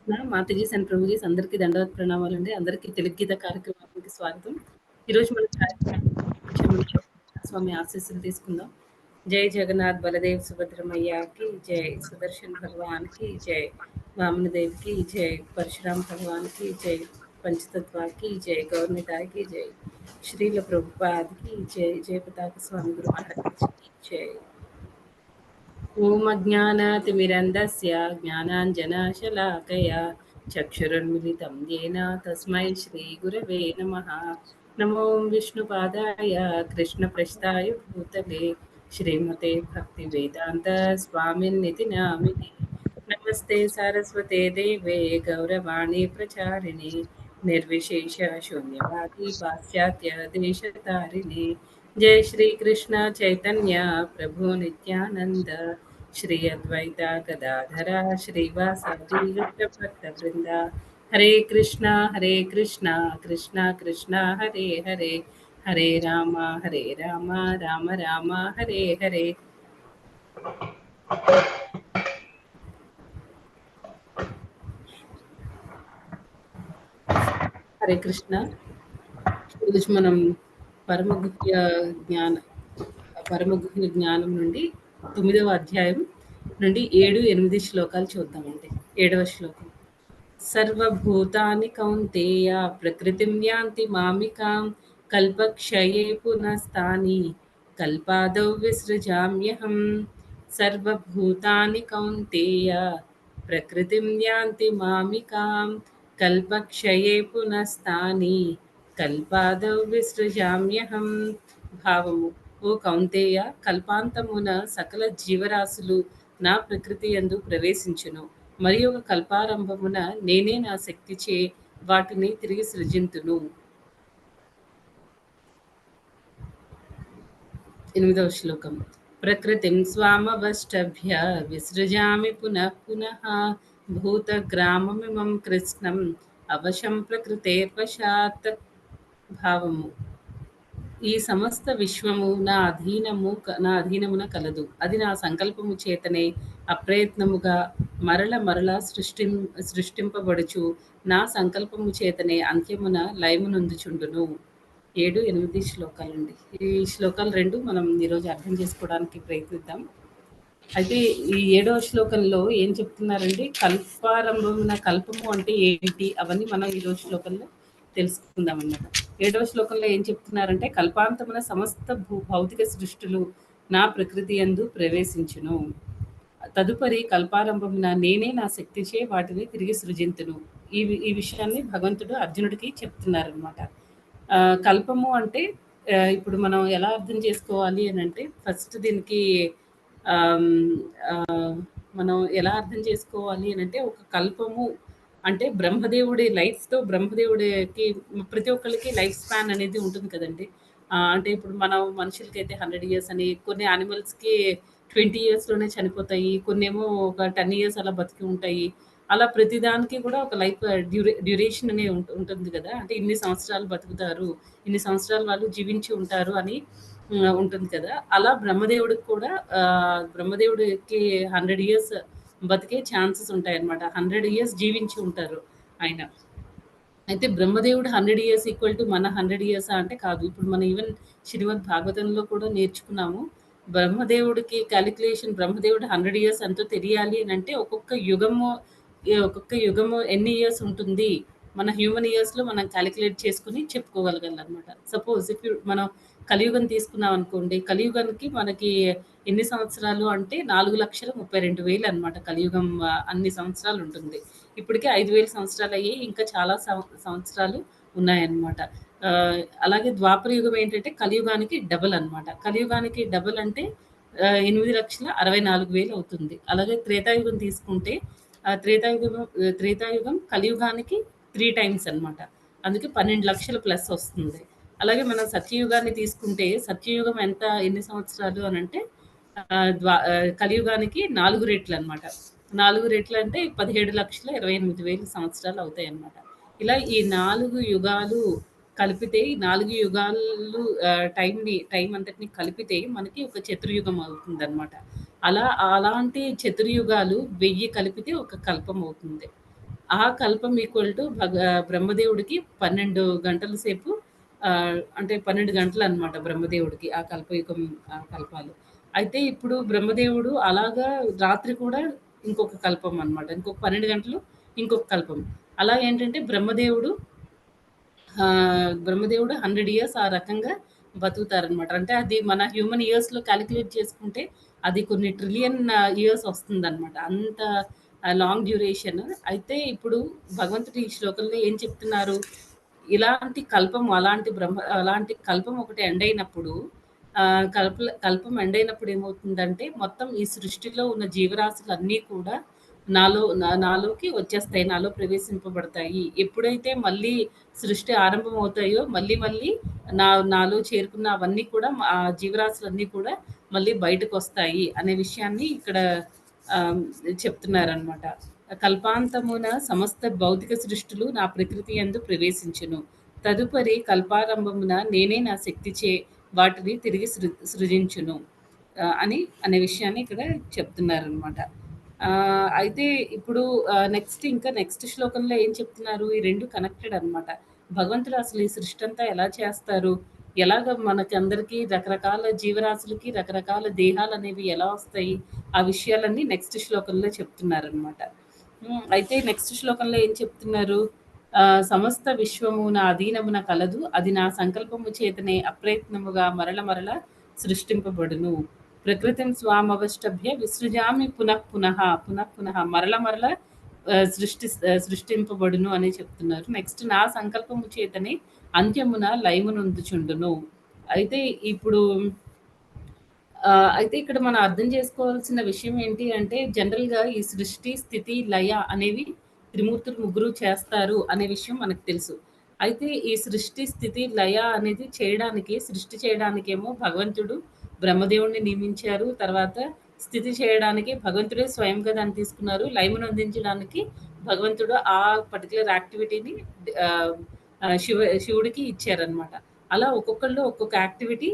Matajis and prabhujis అందరికీ దండవత్ ప్రణామాలండి. అందరికీ తెలుగు గీత కార్యక్రమానికి స్వాగతం. ఈరోజు మన కార్యక్రమం స్వామి ఆశీస్సులు తీసుకుందాం. జై జగన్నాథ్ బలదేవ్ సుభద్రమయ్యకి జై, సుదర్శన్ భగవాన్కి జై, వామనదేవ్కి జై, పరశురామ్ భగవాన్కి జై, పంచతత్వాకి జై, గౌరనితాయికి జై, శ్రీల ప్రభుపాద్కి జై, జయ పతాక స్వామి గురు మహారాజ్కి జై. ఓం అజ్ఞానాతిమిరంధస్య జ్ఞానాంజనశలాకయా చక్షురున్మిలితం येन తస్మై శ్రీగురవే నమః. నమో విష్ణుపాదాయ కృష్ణప్రస్థాయ భూతలే శ్రీమతే భక్తివేదాంత స్వామిన్నితి నామినే. నమస్తే సరస్వతే దేవే గౌరవాణి ప్రచారిణి నిర్విశేష శూన్యవాది పాశ్చాత్య దేశతారిణి. जय श्री कृष्ण चैतन्य प्रभु नित्यानंद श्री अद्वैत गदाधरा श्रीवासादि भक्त वृंदा. हरे कृष्णा कृष्णा कृष्णा हरे हरे, हरे राम राम राम हरे हरे. హరే కృష్ణ. ఈరోజు మనం పరమగుహ్య జ్ఞానం నుండి 9వ అధ్యాయం నుండి 7-8 శ్లోకాలు చూద్దామండి. 7వ శ్లోకం. సర్వభూతాని కౌంతేయ ప్రకృతిం యాంతి మామికాం కల్పక్షయే పునస్తాని కల్పాదౌ విసృజామ్యహం. సర్వభూతాని కౌంతేయ ప్రకృతిం యాంతి మామికాం కల్పక్షయే పునస్తాని కల్పాదౌ విసృజామ్యహం. భావము. ఓ కౌంతేయ, కల్పాంతమున సకల జీవరాశులు నా ప్రకృతి యందు ప్రవేశించును, మరి ఒక కల్పారంభమున నేనే నా శక్తిచే వాటిని తిరిగి సృజింతును. 8వ శ్లోకం. ప్రకృతిం స్వామవష్టభ్య విసృజామి పునః పునః భూతగ్రామమిమం కృష్ణం అవశం ప్రకృతేర్వశాత్. భావము. ఈ సమస్త విశ్వము నా అధీనమున కలదు. అది నా సంకల్పము చేతనే అప్రయత్నముగా మరల సృష్టింపబడుచు నా సంకల్పము చేతనే అంత్యమున లయమునందుచుండును. 7-8 శ్లోకాలండి. ఈ శ్లోకాలు 2 మనం ఈరోజు అర్థం చేసుకోవడానికి ప్రయత్నిద్దాం. అయితే ఈ 7వ శ్లోకంలో ఏం చెప్తున్నారండి? కల్పారంభమున కల్పము అంటే ఏంటి అవన్నీ మనం ఈరోజు శ్లోకంలో తెలుసుకుందాం అన్నమాట. 7వ శ్లోకంలో ఏం చెప్తున్నారంటే, కల్పాంతమున సమస్త భౌతిక సృష్టులు నా ప్రకృతి యందు ప్రవేశించును. తదుపరి కల్పారంభమున నేనే నా శక్తిచే వాటిని తిరిగి సృజింతును. ఈ విషయాన్ని భగవంతుడు అర్జునుడికి చెప్తున్నారనమాట. కల్పము అంటే ఇప్పుడు మనం ఎలా అర్థం చేసుకోవాలి అని అంటే, ఫస్ట్ దీనికి మనం ఎలా అర్థం చేసుకోవాలి అని అంటే, ఒక కల్పము అంటే బ్రహ్మదేవుడి లైఫ్తో, బ్రహ్మదేవుడికి ప్రతి ఒక్కరికి లైఫ్ స్పాన్ అనేది ఉంటుంది కదండి. అంటే ఇప్పుడు మనం మనుషులకైతే 100 ఇయర్స్ అని, కొన్ని యానిమల్స్కి 20 ఇయర్స్లోనే చనిపోతాయి, కొన్ని ఏమో ఒక 10 ఇయర్స్ అలా బతికి ఉంటాయి. అలా ప్రతిదానికి కూడా ఒక లైఫ్ డ్యూరేషన్ అనే ఉంటుంది కదా. అంటే ఇన్ని సంవత్సరాలు బతుకుతారు, ఇన్ని సంవత్సరాలు వాళ్ళు జీవించి ఉంటారు అని ఉంటుంది కదా. అలా బ్రహ్మదేవుడికి కూడా బ్రహ్మదేవుడికి 100 ఇయర్స్ బతికే ఛాన్సెస్ ఉంటాయి అన్నమాట. 100 ఇయర్స్ జీవించి ఉంటారు ఆయన. అయితే బ్రహ్మదేవుడు 100 ఇయర్స్ ఈక్వల్ టు మన 100 ఇయర్స్ అంటే కాదు. ఇప్పుడు మనం ఈవెన్ శ్రీమద్ భాగవతంలో కూడా నేర్చుకున్నాము. బ్రహ్మదేవుడికి క్యాలిక్యులేషన్, బ్రహ్మదేవుడు 100 ఇయర్స్ ఎంతో తెలియాలి అని అంటే ఒక్కొక్క యుగము ఎన్ని ఇయర్స్ ఉంటుంది, మన హ్యూమన్ ఇయర్స్లో మనం క్యాలిక్యులేట్ చేసుకుని చెప్పుకోగలగాలన్నమాట. సపోజ్ మనం కలియుగం తీసుకున్నాం అనుకోండి, కలియుగానికి మనకి ఎన్ని సంవత్సరాలు అంటే 4,32,000 అనమాట. కలియుగం అన్ని సంవత్సరాలు ఉంటుంది. ఇప్పటికే 5,000 సంవత్సరాలు అయ్యాయి, ఇంకా చాలా సంవత్సరాలు ఉన్నాయన్నమాట. అలాగే ద్వాపర యుగం ఏంటంటే కలియుగానికి డబల్ అనమాట. కలియుగానికి డబల్ అంటే 8,64,000 అవుతుంది. అలాగే త్రేతాయుగం తీసుకుంటే త్రేతాయుగం కలియుగానికి 3 టైమ్స్ అనమాట. అందుకే 12 లక్షల ప్లస్ వస్తుంది. అలాగే మనం సత్యయుగాన్ని తీసుకుంటే సత్యయుగం ఎన్ని సంవత్సరాలు అని అంటే కలియుగానికి 4 రెట్లు అనమాట. 4 రెట్లు అంటే 17,28,000 సంవత్సరాలు అవుతాయి అన్నమాట. ఇలా ఈ 4 యుగాలు కలిపితే, ఈ 4 యుగాలు టైం అంతటిని కలిపితే మనకి ఒక చతుర్యుగం అవుతుందన్నమాట. అలాంటి చతుర్యుగాలు 1000 కలిపితే ఒక కల్పం అవుతుంది. ఆ కల్పం ఈక్వల్ టు బ్రహ్మదేవుడికి 12 గంటల సేపు, అంటే 12 గంటలనమాట బ్రహ్మదేవుడికి ఆ కల్పయుగం కల్పాలు. అయితే ఇప్పుడు బ్రహ్మదేవుడు అలాగా రాత్రి కూడా ఇంకొక కల్పం అనమాట. ఇంకొక 12 గంటలు ఇంకొక కల్పం. అలా ఏంటంటే బ్రహ్మదేవుడు 100 ఇయర్స్ ఆ రకంగా బతుకుతారనమాట. అంటే అది మన హ్యూమన్ ఇయర్స్‌లో కాలిక్యులేట్ చేసుకుంటే అది కొన్ని ట్రిలియన్ ఇయర్స్ వస్తుందనమాట. అంత లాంగ్ డ్యూరేషన్. అయితే ఇప్పుడు భగవంతుడు ఈ శ్లోకంలో ఏం చెప్తున్నారు? అలాంటి కల్పం ఒకటి ఎండ్ అయినప్పుడు, కల్పం ఎండ్ అయినప్పుడు ఏమవుతుందంటే మొత్తం ఈ సృష్టిలో ఉన్న జీవరాశులన్నీ కూడా నాలోకి వచ్చేస్తాయి. నాలో ప్రవేశింపబడతాయి. ఎప్పుడైతే మళ్ళీ సృష్టి ఆరంభమవుతాయో మళ్ళీ మళ్ళీ నాలో చేరుకున్న అవన్నీ కూడా ఆ జీవరాశులన్నీ కూడా మళ్ళీ బయటకొస్తాయి అనే విషయాన్ని ఇక్కడ ఆహ్, చెప్తున్నారనమాట. కల్పాంతమున సమస్త భౌతిక సృష్టులు నా ప్రకృతి యందు ప్రవేశించును. తదుపరి కల్పారంభమున నేనే నా శక్తిచే వాటిని తిరిగి సృజించును. అనే విషయాన్ని ఇక్కడ చెప్తున్నారనమాట. అయితే ఇప్పుడు నెక్స్ట్ శ్లోకంలో ఏం చెప్తున్నారు? ఈ 2 కనెక్టెడ్ అనమాట. భగవంతుడు అసలు ఈ సృష్టి అంతా ఎలా చేస్తారు? ఎలాగ మనకందరికీ రకరకాల జీవరాశులకి రకరకాల దేహాలనేవి ఎలా వస్తాయి? ఆ విషయాలన్నీ నెక్స్ట్ శ్లోకంలో చెప్తున్నారనమాట. అయితే నెక్స్ట్ శ్లోకంలో ఏం చెప్తున్నారు? సమస్త విశ్వము నా అధీనమున కలదు. అది నా సంకల్పము చేతనే అప్రయత్నముగా మరల మరల సృష్టింపబడును. ప్రకృతిం స్వామవష్టభ్య విసృజామి పునః పునః పునః పునః మరల మరల సృష్టింపబడును అని చెప్తున్నారు. నెక్స్ట్ నా సంకల్పము చేతనే అంత్యమున లయమునొందుచుండును. అయితే ఇప్పుడు అయితే ఇక్కడ మనం అర్థం చేసుకోవాల్సిన విషయం ఏంటి అంటే, జనరల్‌గా ఈ సృష్టి, స్థితి, లయ అనేవి త్రిమూర్తులు ముగ్గురు చేస్తారు అనే విషయం మనకు తెలుసు. అయితే ఈ సృష్టి, స్థితి, లయ అనేది సృష్టి చేయడానికేమో భగవంతుడు బ్రహ్మదేవుడిని నియమించారు. తర్వాత స్థితి చేయడానికి భగవంతుడే స్వయంగా దాన్ని తీసుకున్నారు. లయమునందించడానికి భగవంతుడు ఆ పర్టిక్యులర్ యాక్టివిటీని ఆహ్, ఆహ్, శివుడికి ఇచ్చారనమాట. అలా ఒక్కొక్కళ్ళు ఒక్కొక్క యాక్టివిటీ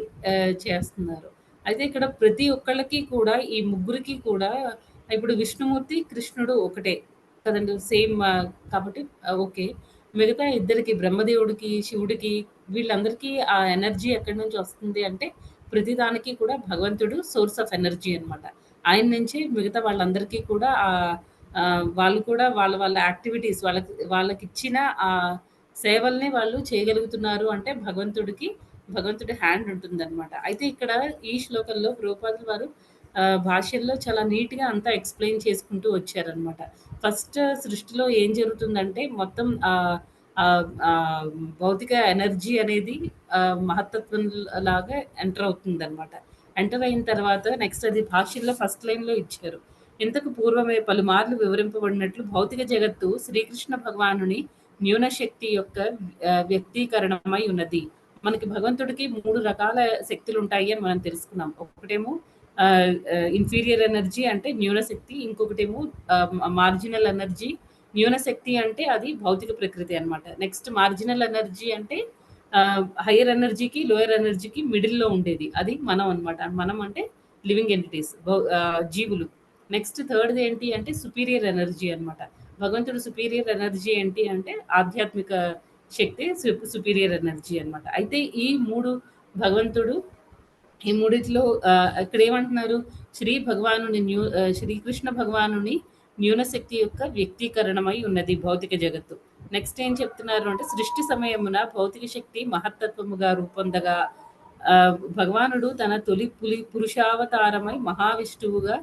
చేస్తున్నారు. అయితే ఇక్కడ ప్రతి ఒక్కళ్ళకి కూడా ఈ ముగ్గురికి కూడా ఇప్పుడు విష్ణుమూర్తి, కృష్ణుడు ఒకటే కదండీ! సేమ్ కాబట్టి ఓకే. మిగతా ఇద్దరికి బ్రహ్మదేవుడికి, శివుడికి వీళ్ళందరికీ ఆ ఎనర్జీ ఎక్కడి నుంచి వస్తుంది అంటే ప్రతి దానికి కూడా భగవంతుడు సోర్స్ ఆఫ్ ఎనర్జీ అనమాట. ఆయన నుంచే మిగతా వాళ్ళందరికీ కూడా వాళ్ళు కూడా వాళ్ళ వాళ్ళ యాక్టివిటీస్ వాళ్ళకిచ్చిన సేవల్ని వాళ్ళు చేయగలుగుతున్నారు అంటే భగవంతుడి హ్యాండ్ ఉంటుందనమాట. అయితే ఇక్కడ ఈ శ్లోకంలో ప్రభుపాదుల వారు భాష్యంలో చాలా నీట్‌గా అంతా ఎక్స్‌ప్లెయిన్ చేసుకుంటూ వచ్చారనమాట. ఫస్ట్ సృష్టిలో ఏం జరుగుతుందంటే మొత్తం భౌతిక ఎనర్జీ అనేది మహత్తత్వం లాగా ఎంటర్ అవుతుందనమాట. ఎంటర్ అయిన తర్వాత నెక్స్ట్ అది భాష్యంలో ఫస్ట్ లైన్‌లో ఇచ్చారు. ఇంతకు పూర్వమే పలుమార్లు వివరింపబడినట్లు భౌతిక జగత్తు శ్రీకృష్ణ భగవానుని న్యూన శక్తి యొక్క వ్యక్తీకరణమై ఉన్నది. మనకి భగవంతుడికి 3 రకాల శక్తులుంటాయి అని మనం తెలుసుకున్నాం. ఒకటేమో ఇన్ఫీరియర్ ఎనర్జీ అంటే న్యూన శక్తి. ఇంకొకటేమో మార్జినల్ ఎనర్జీ. న్యూన శక్తి అంటే అది భౌతిక ప్రకృతి అనమాట. నెక్స్ట్ మార్జినల్ ఎనర్జీ అంటే హైయర్ ఎనర్జీకి, లోయర్ ఎనర్జీకి మిడిల్‌లో ఉండేది. అది మనం అనమాట. మనం అంటే లివింగ్ ఎంటిటీస్ జీవులు. నెక్స్ట్ థర్డ్‌ది ఏంటి అంటే సుపీరియర్ ఎనర్జీ అనమాట. భగవంతుడు సుపీరియర్ ఎనర్జీ ఏంటి అంటే ఆధ్యాత్మిక శక్తి సుపీరియర్ ఎనర్జీ అనమాట. అయితే భగవంతుడు ఈ మూడిట్లో ఇక్కడ ఏమంటున్నారు? శ్రీకృష్ణ భగవానుని న్యూనశక్తి యొక్క వ్యక్తీకరణమై ఉన్నది భౌతిక జగత్తు. నెక్స్ట్ ఏం చెప్తున్నారు అంటే సృష్టి సమయమున భౌతిక శక్తి మహత్తత్వముగా రూపొందగా భగవానుడు తన తొలి పురుషావతారమై మహావిష్ణువుగా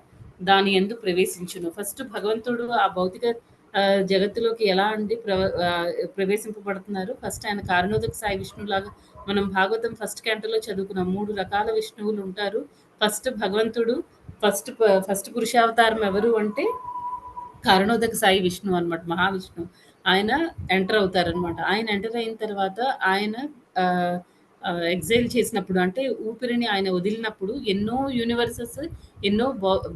దాని యందు ప్రవేశించును. ఫస్ట్ భగవంతుడు ఆ భౌతిక జగత్తులోకి ఎలా అండి ప్రవేశింపబడుతున్నారు? ఫస్ట్ ఆయన కారణోదక సాయి విష్ణువులాగా మనం భాగవతం ఫస్ట్ క్యాంటోలో చదువుకున్నాం. 3 రకాల విష్ణువులు ఉంటారు. ఫస్ట్ భగవంతుడు ఫస్ట్ పురుషావతారం ఎవరు అంటే కారణోదక సాయి విష్ణువు అనమాట. మహావిష్ణువు. ఆయన ఎంటర్ అవుతారనమాట. ఆయన ఎంటర్ అయిన తర్వాత ఆయన ఆహ్, ఎక్సైల్ చేసినప్పుడు అంటే ఊపిరిని ఆయన వదిలినప్పుడు ఎన్నో యూనివర్సెస్, ఎన్నో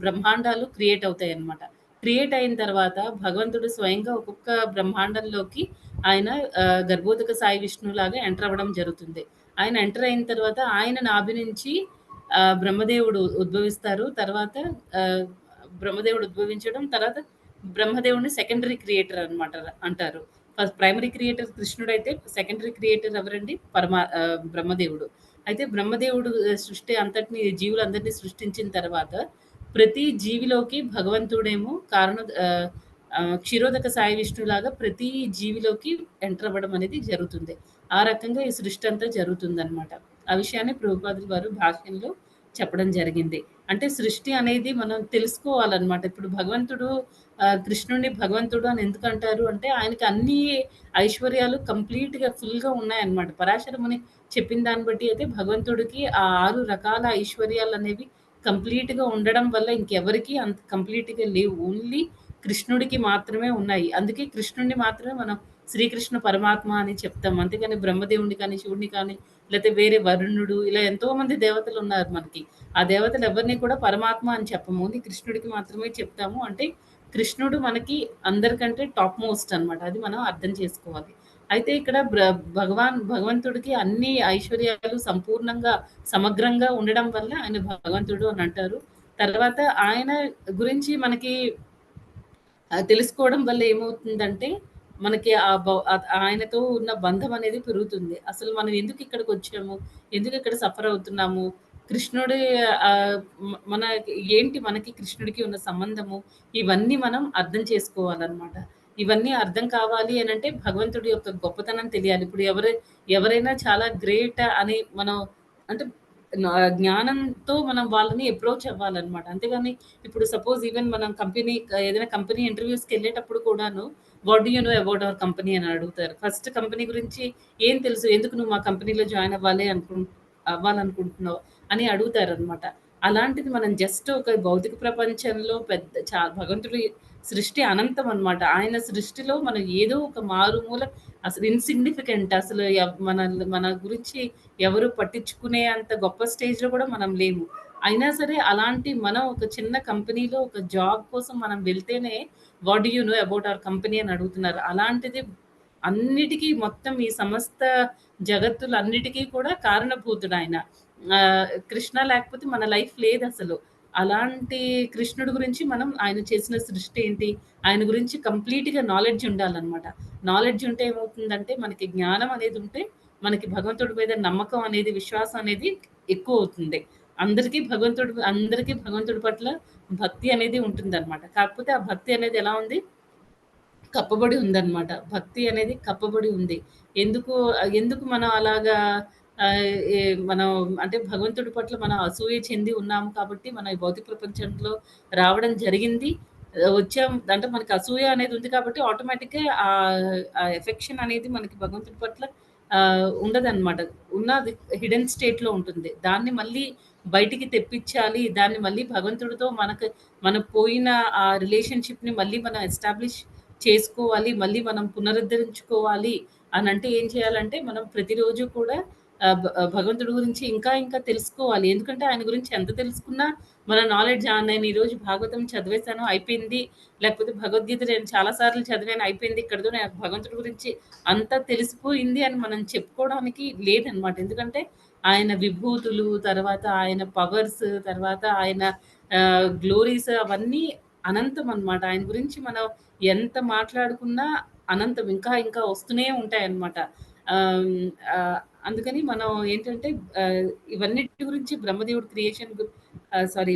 బ్రహ్మాండాలు క్రియేట్ అవుతాయన్నమాట. క్రియేట్ అయిన తర్వాత భగవంతుడు స్వయంగా ఒక్కొక్క బ్రహ్మాండంలోకి ఆయన గర్భోదక సాయి విష్ణువులాగా ఎంటర్ అవ్వడం జరుగుతుంది. ఆయన ఎంటర్ అయిన తర్వాత ఆయన నాభి నుంచి బ్రహ్మదేవుడు ఉద్భవిస్తారు. తర్వాత ఆహ్, బ్రహ్మదేవుడు ఉద్భవించడం తర్వాత బ్రహ్మదేవుడిని సెకండరీ క్రియేటర్ అనమాట అంటారు. ఫస్ట్ ప్రైమరీ క్రియేటర్ కృష్ణుడైతే సెకండరీ క్రియేటర్ ఎవరండి? బ్రహ్మదేవుడు. అయితే బ్రహ్మదేవుడు సృష్టి అంతటిని జీవులందరినీ సృష్టించిన తర్వాత ప్రతి జీవిలోకి భగవంతుడేమో క్షీరోదక సాయి విష్ణులాగా ప్రతి జీవిలోకి ఎంటర్ అవ్వడం అనేది జరుగుతుంది. ఆ రకంగా ఈ సృష్టి అంతా జరుగుతుందనమాట. ఆ విషయాన్ని ప్రభుపాదులు వారు భాష్యంలో చెప్పడం జరిగింది. అంటే సృష్టి అనేది మనం తెలుసుకోవాలనమాట. ఇప్పుడు భగవంతుడు కృష్ణుడిని భగవంతుడు అని ఎందుకంటారు అంటే, ఆయనకి అన్ని ఐశ్వర్యాలు కంప్లీట్‌గా, ఫుల్‌గా ఉన్నాయన్నమాట. పరాశర ముని చెప్పిన దాన్ని బట్టి అయితే భగవంతుడికి ఆ 6 రకాల ఐశ్వర్యాలనేవి కంప్లీట్‌గా ఉండడం వల్ల ఇంకెవరికీ అంత కంప్లీట్‌గా లేవు. ఓన్లీ కృష్ణుడికి మాత్రమే ఉన్నాయి. అందుకే కృష్ణుడిని మాత్రమే మనం శ్రీకృష్ణ పరమాత్మ అని చెప్తాం. అంతేగాని బ్రహ్మదేవుడిని కానీ, శివుడిని కానీ, లేతే వేరే వరుణుడు ఇలా ఎంతోమంది దేవతలున్నారు మనకి. ఆ దేవతలు ఎవరిని కూడా పరమాత్మ అని చెప్పము. ఓన్లీ కృష్ణుడికి మాత్రమే చెప్తాము. అంటే కృష్ణుడు మనకి అందరికంటే టాప్ మోస్ట్ అనమాట. అది మనం అర్థం చేసుకోవాలి. అయితే ఇక్కడ భగవంతుడికి అన్ని ఐశ్వర్యాలు సంపూర్ణంగా, సమగ్రంగా ఉండడం వల్ల ఆయన భగవంతుడు అని అంటారు. తర్వాత ఆయన గురించి మనకి తెలుసుకోవడం వల్ల ఏమవుతుందంటే, మనకి ఆయనతో ఉన్న బంధం అనేది పెరుగుతుంది. అసలు మనం ఎందుకు ఇక్కడికొచ్చాము? ఎందుకు ఇక్కడ సఫర్ అవుతున్నాము? కృష్ణుడి మనకి కృష్ణుడికి ఉన్న సంబంధము, ఇవన్నీ మనం అర్థం చేసుకోవాలనమాట. ఇవన్నీ అర్థం కావాలి అనంటే భగవంతుడి యొక్క గొప్పతనం తెలియాలి. ఇప్పుడు ఎవరైనా చాలా గ్రేట్ అని మనం అంటే జ్ఞానంతో మనం వాళ్ళని అప్రోచ్ అవ్వాలనమాట. అంతేగాని ఇప్పుడు సపోజ్ ఈవెన్ మనం ఏదైనా కంపెనీ ఇంటర్వ్యూస్‌కెళ్ళేటప్పుడు కూడాను what do you know about our company అని అడుగుతారు. ఫస్ట్ కంపెనీ గురించి ఏం తెలుసు? ఎందుకు నువ్వు మా కంపెనీలో జాయిన్ అవ్వాలనుకుంటున్నావు అని అడుగుతారనమాట. అలాంటిది మనం జస్ట్ ఒక భౌతిక ప్రపంచంలో భగవంతుడి సృష్టి అనంతం అనమాట. ఆయన సృష్టిలో మనం ఏదో ఒక మారుమూల అసలు ఇన్‌సిగ్నిఫికెంట్ అసలు మన గురించి ఎవరు పట్టించుకునే అంత గొప్ప స్టేజ్‌లో కూడా మనం లేము. అయినా సరే అలాంటి మనం ఒక చిన్న కంపెనీలో ఒక జాబ్ కోసం మనం వెళ్తేనే what do you know about our company అని అడుగుతున్నారు. అలాంటిది అన్నిటికి మొత్తం ఈ సమస్త జగత్తులన్నిటికీ కూడా కారణభూతుడాయన. కృష్ణ లేకపోతే మన లైఫ్ లేదసలు. అలాంటి కృష్ణుడి గురించి మనం ఆయన చేసిన సృష్టి ఏంటి? ఆయన గురించి కంప్లీట్‌గా నాలెడ్జ్ ఉండాలనమాట. నాలెడ్జ్ ఉంటే ఏమవుతుందంటే మనకి జ్ఞానం అనేది ఉంటే మనకి భగవంతుడి మీద నమ్మకం అనేది, విశ్వాసం అనేది ఎక్కువవుతుంది. అందరికీ భగవంతుడి పట్ల భక్తి అనేది ఉంటుందనమాట. కాకపోతే ఆ భక్తి అనేది ఎలా ఉంది? కప్పబడి ఉందనమాట. భక్తి అనేది కప్పబడి ఉంది. ఎందుకు ఎందుకు మనం అలాగా ఏ మనం అంటే భగవంతుడి పట్ల మనం అసూయ చెంది ఉన్నాము కాబట్టి మనం ఈ భౌతిక ప్రపంచంలో రావడం జరిగింది. వచ్చాం అంటే మనకి అసూయ అనేది ఉంది కాబట్టి ఆటోమేటిక్‌గా ఆ ఎఫెక్షన్ అనేది మనకి భగవంతుడి పట్ల ఉండదనమాట. ఉన్నది హిడెన్ స్టేట్‌లో ఉంటుంది. దాన్ని మళ్ళీ బయటికి తెప్పించాలి. దాన్ని మళ్ళీ భగవంతుడితో మనం పోయిన ఆ రిలేషన్‌షిప్‌ని మళ్ళీ మనం ఎస్టాబ్లిష్ చేసుకోవాలి. మళ్ళీ మనం పునరుద్ధరించుకోవాలి అనంటే ఏం చేయాలంటే, మనం ప్రతిరోజు కూడా భగవంతుడి గురించి ఇంకా ఇంకా తెలుసుకోవాలి. ఎందుకంటే ఆయన గురించి ఎంత తెలుసుకున్నా మన నాలెడ్జ్ నేను ఈరోజు భాగవతం చదివేశాను అయిపోయింది. లేకపోతే భగవద్గీత నేను చాలా సార్లు చదివాను అయిపోయింది. ఇక్కడితో నాకు భగవంతుడి గురించి అంతా తెలిసిపోయింది అని మనం చెప్పుకోవడానికి లేదనమాట. ఎందుకంటే ఆయన విభూతులు, తర్వాత ఆయన పవర్స్, తర్వాత ఆయన గ్లోరీస్ అవన్నీ అనంతం అనమాట. ఆయన గురించి మనం ఎంత మాట్లాడుకున్నా అనంతం. ఇంకా ఇంకా వస్తూనే ఉంటాయన్నమాట. ఆహ్, ఆహ్, అందుకని మనం ఏంటంటే ఇవన్నిటి గురించి బ్రహ్మదేవుడు క్రియేషన్ సారీ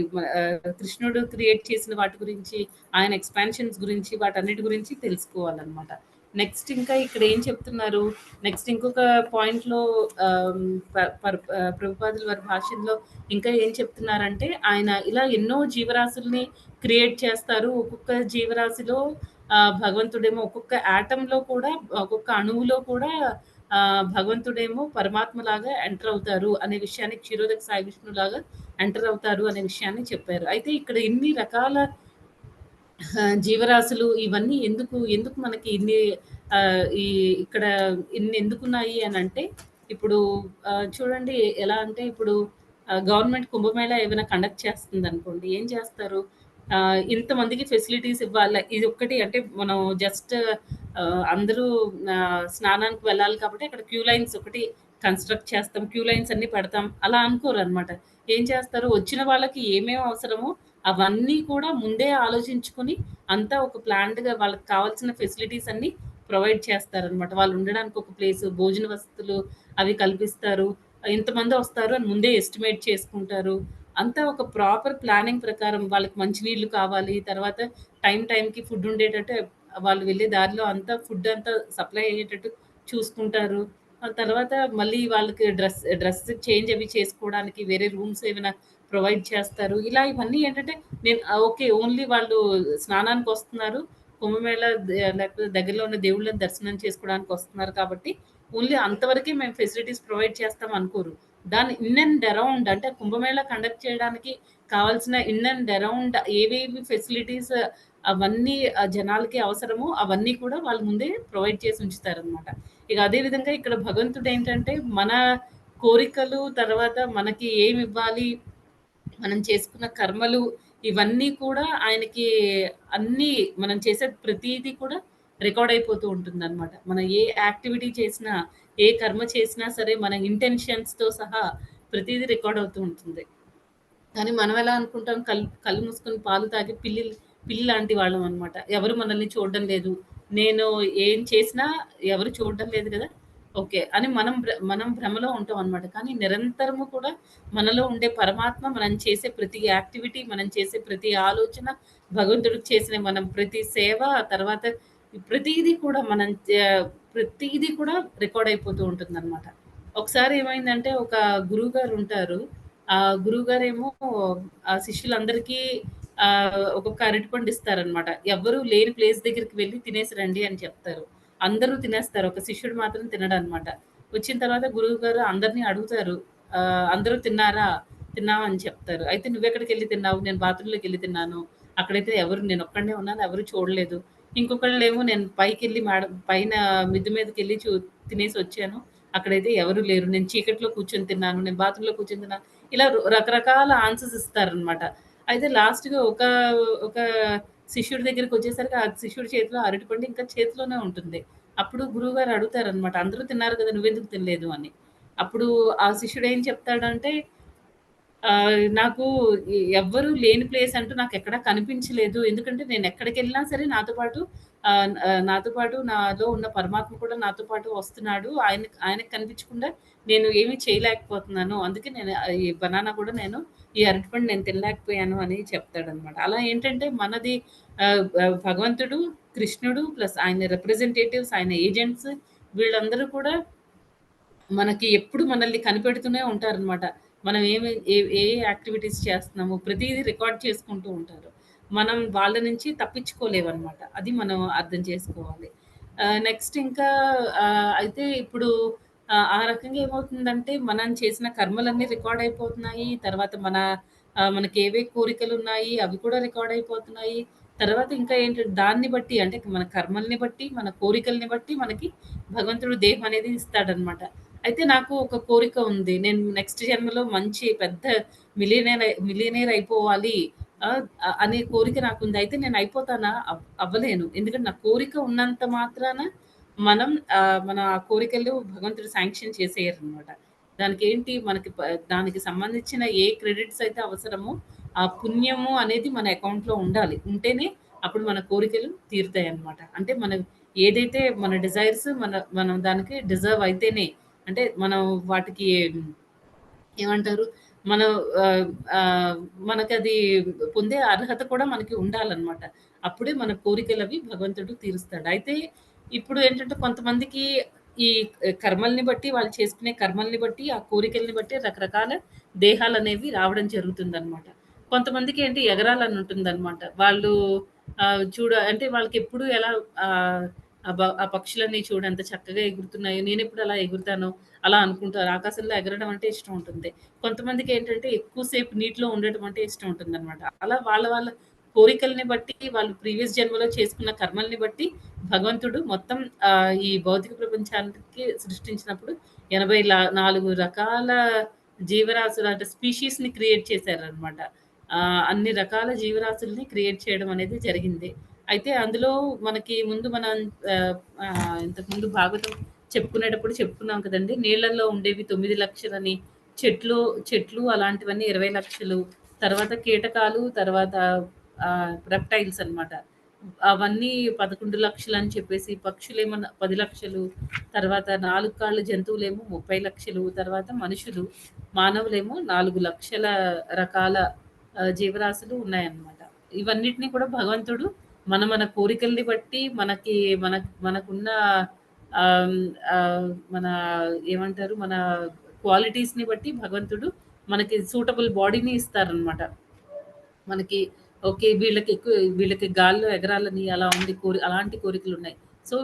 కృష్ణుడు క్రియేట్ చేసిన వాటి గురించి, ఆయన ఎక్స్‌పాన్షన్స్ గురించి, వాటన్నిటి గురించి తెలుసుకోవాలన్నమాట. నెక్స్ట్ ఇంకా ఇక్కడ ఏం చెప్తున్నారు? నెక్స్ట్ ఇంకొక పాయింట్‌లో ఆహ్, ప పర్ ప్రభుపాదుల వారి భాషల్లో ఇంకా ఏం చెప్తున్నారంటే, ఆయన ఇలా ఎన్నో జీవరాశుల్ని క్రియేట్ చేస్తారు. ఒక్కొక్క జీవరాశిలో భగవంతుడేమో ఒక్కొక్క యాటమ్‌లో కూడా, ఒక్కొక్క అణువులో కూడా భగవంతుడేమో పరమాత్మలాగా ఎంటర్ అవుతారు అనే విషయాన్ని క్షీరోదక సాయి విష్ణులాగా ఎంటర్ అవుతారు అనే విషయాన్ని చెప్పారు. అయితే ఇక్కడ ఇన్ని రకాల జీవరాశులు ఇవన్నీ ఎందుకు మనకి ఇన్ని ఈ ఇక్కడ ఇన్ని ఎందుకున్నాయి అనంటే, ఇప్పుడు చూడండి ఎలా అంటే ఇప్పుడు గవర్నమెంట్ కుంభమేళా ఏమైనా కండక్ట్ చేస్తుందనుకోండి. ఏం చేస్తారు? ఇంతమందికి ఫెసిలిటీస్ ఇవ్వాలి. ఇది ఒక్కటి అంటే మనం జస్ట్ అందరూ స్నానానికి వెళ్ళాలి కాబట్టి అక్కడ క్యూ లైన్స్ ఒకటి కన్‌స్ట్రక్ట్ చేస్తాం. క్యూ లైన్స్ అన్నీ పెడతాం. అలా అనుకోరనమాట. ఏం చేస్తారు? వచ్చిన వాళ్ళకి ఏమేమి అవసరమో అవన్నీ కూడా ముందే ఆలోచించుకొని అంతా ఒక ప్లాన్డ్‌గా వాళ్ళకి కావాల్సిన ఫెసిలిటీస్ అన్నీ ప్రొవైడ్ చేస్తారనమాట. వాళ్ళు ఉండడానికి ఒక ప్లేసు, భోజన వసతులు అవి కల్పిస్తారు. ఇంతమందొస్తారు అని ముందే ఎస్టిమేట్ చేసుకుంటారు. అంతా ఒక ప్రాపర్ ప్లానింగ్ ప్రకారం వాళ్ళకి మంచినీళ్ళు కావాలి. తర్వాత టైంకి ఫుడ్ ఉండేటట్టు వాళ్ళు వెళ్ళే దారిలో అంతా ఫుడ్ అంతా సప్లై అయ్యేటట్టు చూసుకుంటారు. ఆ తర్వాత మళ్ళీ వాళ్ళకి డ్రెస్ చేంజ్ అవి చేసుకోవడానికి వేరే రూమ్స్ ఏమైనా ప్రొవైడ్ చేస్తారు. ఇలా ఇవన్నీ ఏంటంటే నేను ఓకే. ఓన్లీ వాళ్ళు స్నానానికొస్తున్నారు. కుంభమేళ లేకపోతే దగ్గరలో ఉన్న దేవుళ్ళని దర్శనం చేసుకోవడానికొస్తున్నారు కాబట్టి ఓన్లీ అంతవరకే మేము ఫెసిలిటీస్ ప్రొవైడ్ చేస్తాం అనుకోరు. దాని ఇన్ అండ్ అరౌండ్ అంటే కుంభమేళా కండక్ట్ చేయడానికి కావాల్సిన ఇన్ అండ్ అరౌండ్ ఏవేవి ఫెసిలిటీస్ అవన్నీ జనాలకి అవసరమో అవన్నీ కూడా వాళ్ళు ముందే ప్రొవైడ్ చేసి ఉంచుతారనమాట. ఇక అదే విధంగా ఇక్కడ భగవంతుడేంటంటే మన కోరికలు తర్వాత మనకి ఏమివ్వాలి, మనం చేసుకున్న కర్మలు ఇవన్నీ కూడా ఆయనకి అన్నీ మనం చేసే ప్రతీది కూడా రికార్డ్ అయిపోతూ ఉంటుందనమాట. మనం ఏ యాక్టివిటీ చేసినా, ఏ కర్మ చేసినా సరే మన ఇంటెన్షన్స్‌తో సహా ప్రతీదీ రికార్డ్ అవుతూ ఉంటుంది. కానీ మనం ఎలా అనుకుంటాం కళ్ళు కళ్ళు మూసుకొని పాలు తాగే పిల్లి లాంటి వాళ్ళం అనమాట. ఎవరు మనల్ని చూడడం లేదు. నేను ఏం చేసినా ఎవరు చూడడం లేదు గదా! ఓకే. అని మనం భ్రమలో ఉంటాం అనమాట. కానీ నిరంతరము కూడా మనలో ఉండే పరమాత్మ మనం చేసే ప్రతి యాక్టివిటీ, మనం చేసే ప్రతి ఆలోచన, భగవంతుడికి చేసిన మనం ప్రతి సేవ, తర్వాత ప్రతీదీ కూడా ప్రతీదీ కూడా రికార్డ్ అయిపోతూ ఉంటుందనమాట. ఒకసారి ఏమైందంటే ఒక గురువుగారుంటారు. ఆ గురువుగారేమో ఆ శిష్యులందరికీ ఒక్కొక్క అరటిపండు ఇస్తారనమాట. ఎవ్వరు లేని ప్లేస్ దగ్గరికి వెళ్లి తినేసి రండి అని చెప్తారు. అందరూ తినేస్తారు. ఒక శిష్యుడు మాత్రం తినడనమాట. వచ్చిన తర్వాత గురువుగారు అందరిని అడుగుతారు. "అందరూ తిన్నారా? తిన్నాం" అని చెప్తారు. "అయితే నువ్వెక్కడికెళ్లి తిన్నావు?" "నేను బాత్రూమ్‌లోకెళ్ళి తిన్నాను. అక్కడైతే ఎవరు నేనొక్కడినే ఉన్నాను. ఎవరు చూడలేదు." ఇంకొకళ్ళేమో "నేను పైకెళ్ళి పైన మిద్ది మీదకెళ్ళి తినేసొచ్చాను. అక్కడైతే ఎవరు లేరు. నేను చీకట్లో కూర్చొని తిన్నాను. నేను బాత్రూమ్‌లో కూర్చొని తిన్నాను." ఇలా రకరకాల ఆన్సర్స్ ఇస్తారనమాట. అయితే లాస్ట్‌గా ఒక శిష్యుడి దగ్గరికొచ్చేసరికి ఆ శిష్యుడి చేతిలో అరటిపండు ఇంకా చేతిలోనే ఉంటుంది. అప్పుడు గురువుగారు అడుగుతారనమాట. "అందరూ తిన్నారు కదా! నువ్వెందుకు తినలేదు" అని. అప్పుడు ఆ శిష్యుడు ఏం చెప్తాడంటే నాకు ఎవ్వరు లేని ప్లేస్ అంటూ నాకెక్కడా కనిపించలేదు. ఎందుకంటే నేనెక్కడికెళ్ళినా సరే నాతో పాటు నాలో ఉన్న పరమాత్మ కూడా నాతో పాటు వస్తున్నాడు. ఆయనకి కనిపించకుండా నేను ఏమి చేయలేకపోతున్నాను. అందుకే నేను ఈ బనానా కూడా ఈ అరటిపండు నేను తినలేకపోయాను అని చెప్తాడనమాట. అలా ఏంటంటే మనది భగవంతుడు, కృష్ణుడు ప్లస్ ఆయన రిప్రజెంటేటివ్స్, ఆయన ఏజెంట్స్ వీళ్ళందరూ కూడా మనకి ఎప్పుడు మనల్ని కనిపెడుతూనే ఉంటారనమాట. మనం ఏ యాక్టివిటీస్ చేస్తున్నామో ప్రతీదీ రికార్డ్ చేసుకుంటూ ఉంటారు. మనం వాళ్ళ నుంచి తప్పించుకోలేమనమాట. అది మనం అర్థం చేసుకోవాలి. నెక్స్ట్ ఇంకా అయితే ఇప్పుడు ఆ రకంగా ఏమవుతుందంటే మనం చేసిన కర్మలన్నీ రికార్డ్ అయిపోతున్నాయి. తర్వాత మనకేవే కోరికలున్నాయి అవి కూడా రికార్డ్ అయిపోతున్నాయి. తర్వాత ఇంకా ఏంటంటే దాన్ని బట్టి అంటే మన కర్మల్ని బట్టి, మన కోరికల్ని బట్టి మనకి భగవంతుడు దేహం అనేది ఇస్తాడనమాట. అయితే నాకు ఒక కోరిక ఉంది. నేను నెక్స్ట్ జన్మలో మంచి పెద్ద మిలియనేర్ అయిపోవాలి అనే కోరిక నాకుంది. అయితే నేను అయిపోతానా? అవ్వలేను. ఎందుకంటే నా కోరిక ఉన్నంత మాత్రాన మన ఆ కోరికలు భగవంతుడు శాంక్షన్ చేసేయరనమాట. దానికి సంబంధించిన ఏ క్రెడిట్స్ అయితే అవసరమో, ఆ పుణ్యము అనేది మన అకౌంట్‌లో ఉండాలి. ఉంటేనే అప్పుడు మన కోరికలు తీరుతాయనమాట. అంటే మనం ఏదైతే మన డిజైర్స్ మనం దానికి డిజర్వ్ అయితేనే అంటే మనం వాటికి ఏమంటారు? మనం ఆహ్, ఆహ్, మనకది పొందే అర్హత కూడా మనకి ఉండాలనమాట. అప్పుడే మన కోరికలవి భగవంతుడు తీరుస్తాడు. అయితే ఇప్పుడు ఏంటంటే కొంతమందికి ఈ కర్మల్ని బట్టి వాళ్ళు చేసుకునే కర్మల్ని బట్టి, ఆ కోరికల్ని బట్టి రకరకాల దేహాలనేవి రావడం జరుగుతుందనమాట. కొంతమందికి ఏంటి ఎగరాలని ఉంటుందనమాట. వాళ్ళు అంటే వాళ్ళకెప్పుడు ఎలా ఆహ్, ఆ పక్షులన్నీ చూడు ఎంత చక్కగా ఎగురుతున్నాయో, నేనెప్పుడు అలా ఎగురుతానో అలా అనుకుంటారు. ఆకాశంలో ఎగరడం అంటే ఇష్టం ఉంటుంది. కొంతమందికేంటంటే ఎక్కువ సేపు నీటిలో ఉండటం అంటే ఇష్టం ఉంటుందనమాట. అలా వాళ్ళ కోరికల్ని బట్టి, వాళ్ళు ప్రీవియస్ జన్మలో చేసుకున్న కర్మల్ని బట్టి భగవంతుడు మొత్తం ఈ భౌతిక ప్రపంచానికి సృష్టించినప్పుడు 84 రకాల జీవరాశులు అంటే స్పీషీస్‌ని క్రియేట్ చేశారనమాట. అన్ని రకాల జీవరాశుల్ని క్రియేట్ చేయడం అనేది జరిగింది. అయితే అందులో మనకి ముందు మనం ఇంతకుముందు భాగవతం చెప్పుకునేటప్పుడు చెప్పుకున్నాం కదండీ! నీళ్ళల్లో ఉండేవి 9,00,000 చెట్లు చెట్లు అలాంటివన్నీ 20,00,000 తర్వాత కీటకాలు, తర్వాత రెప్టైల్స్ అనమాట. అవన్నీ 11,00,000 అని చెప్పేసి, పక్షులేమో 10,00,000, తర్వాత 4 కాళ్ళ జంతువులేమో 30,00,000, తర్వాత మనుషులు, మానవులేమో 4,00,000 రకాల జీవరాశులు ఉన్నాయన్నమాట. ఇవన్నిటిని కూడా భగవంతుడు మన కోరికల్ని బట్టి మనకి మనకున్న ఆహ్, మన ఏమంటారు? మన క్వాలిటీస్‌ని బట్టి భగవంతుడు మనకి సూటబుల్ బాడీని ఇస్తారనమాట. మనకి ఓకే. వీళ్ళకి గాల్లో ఎగరాలని అలా ఉంది అలాంటి కోరికలున్నాయి. సో,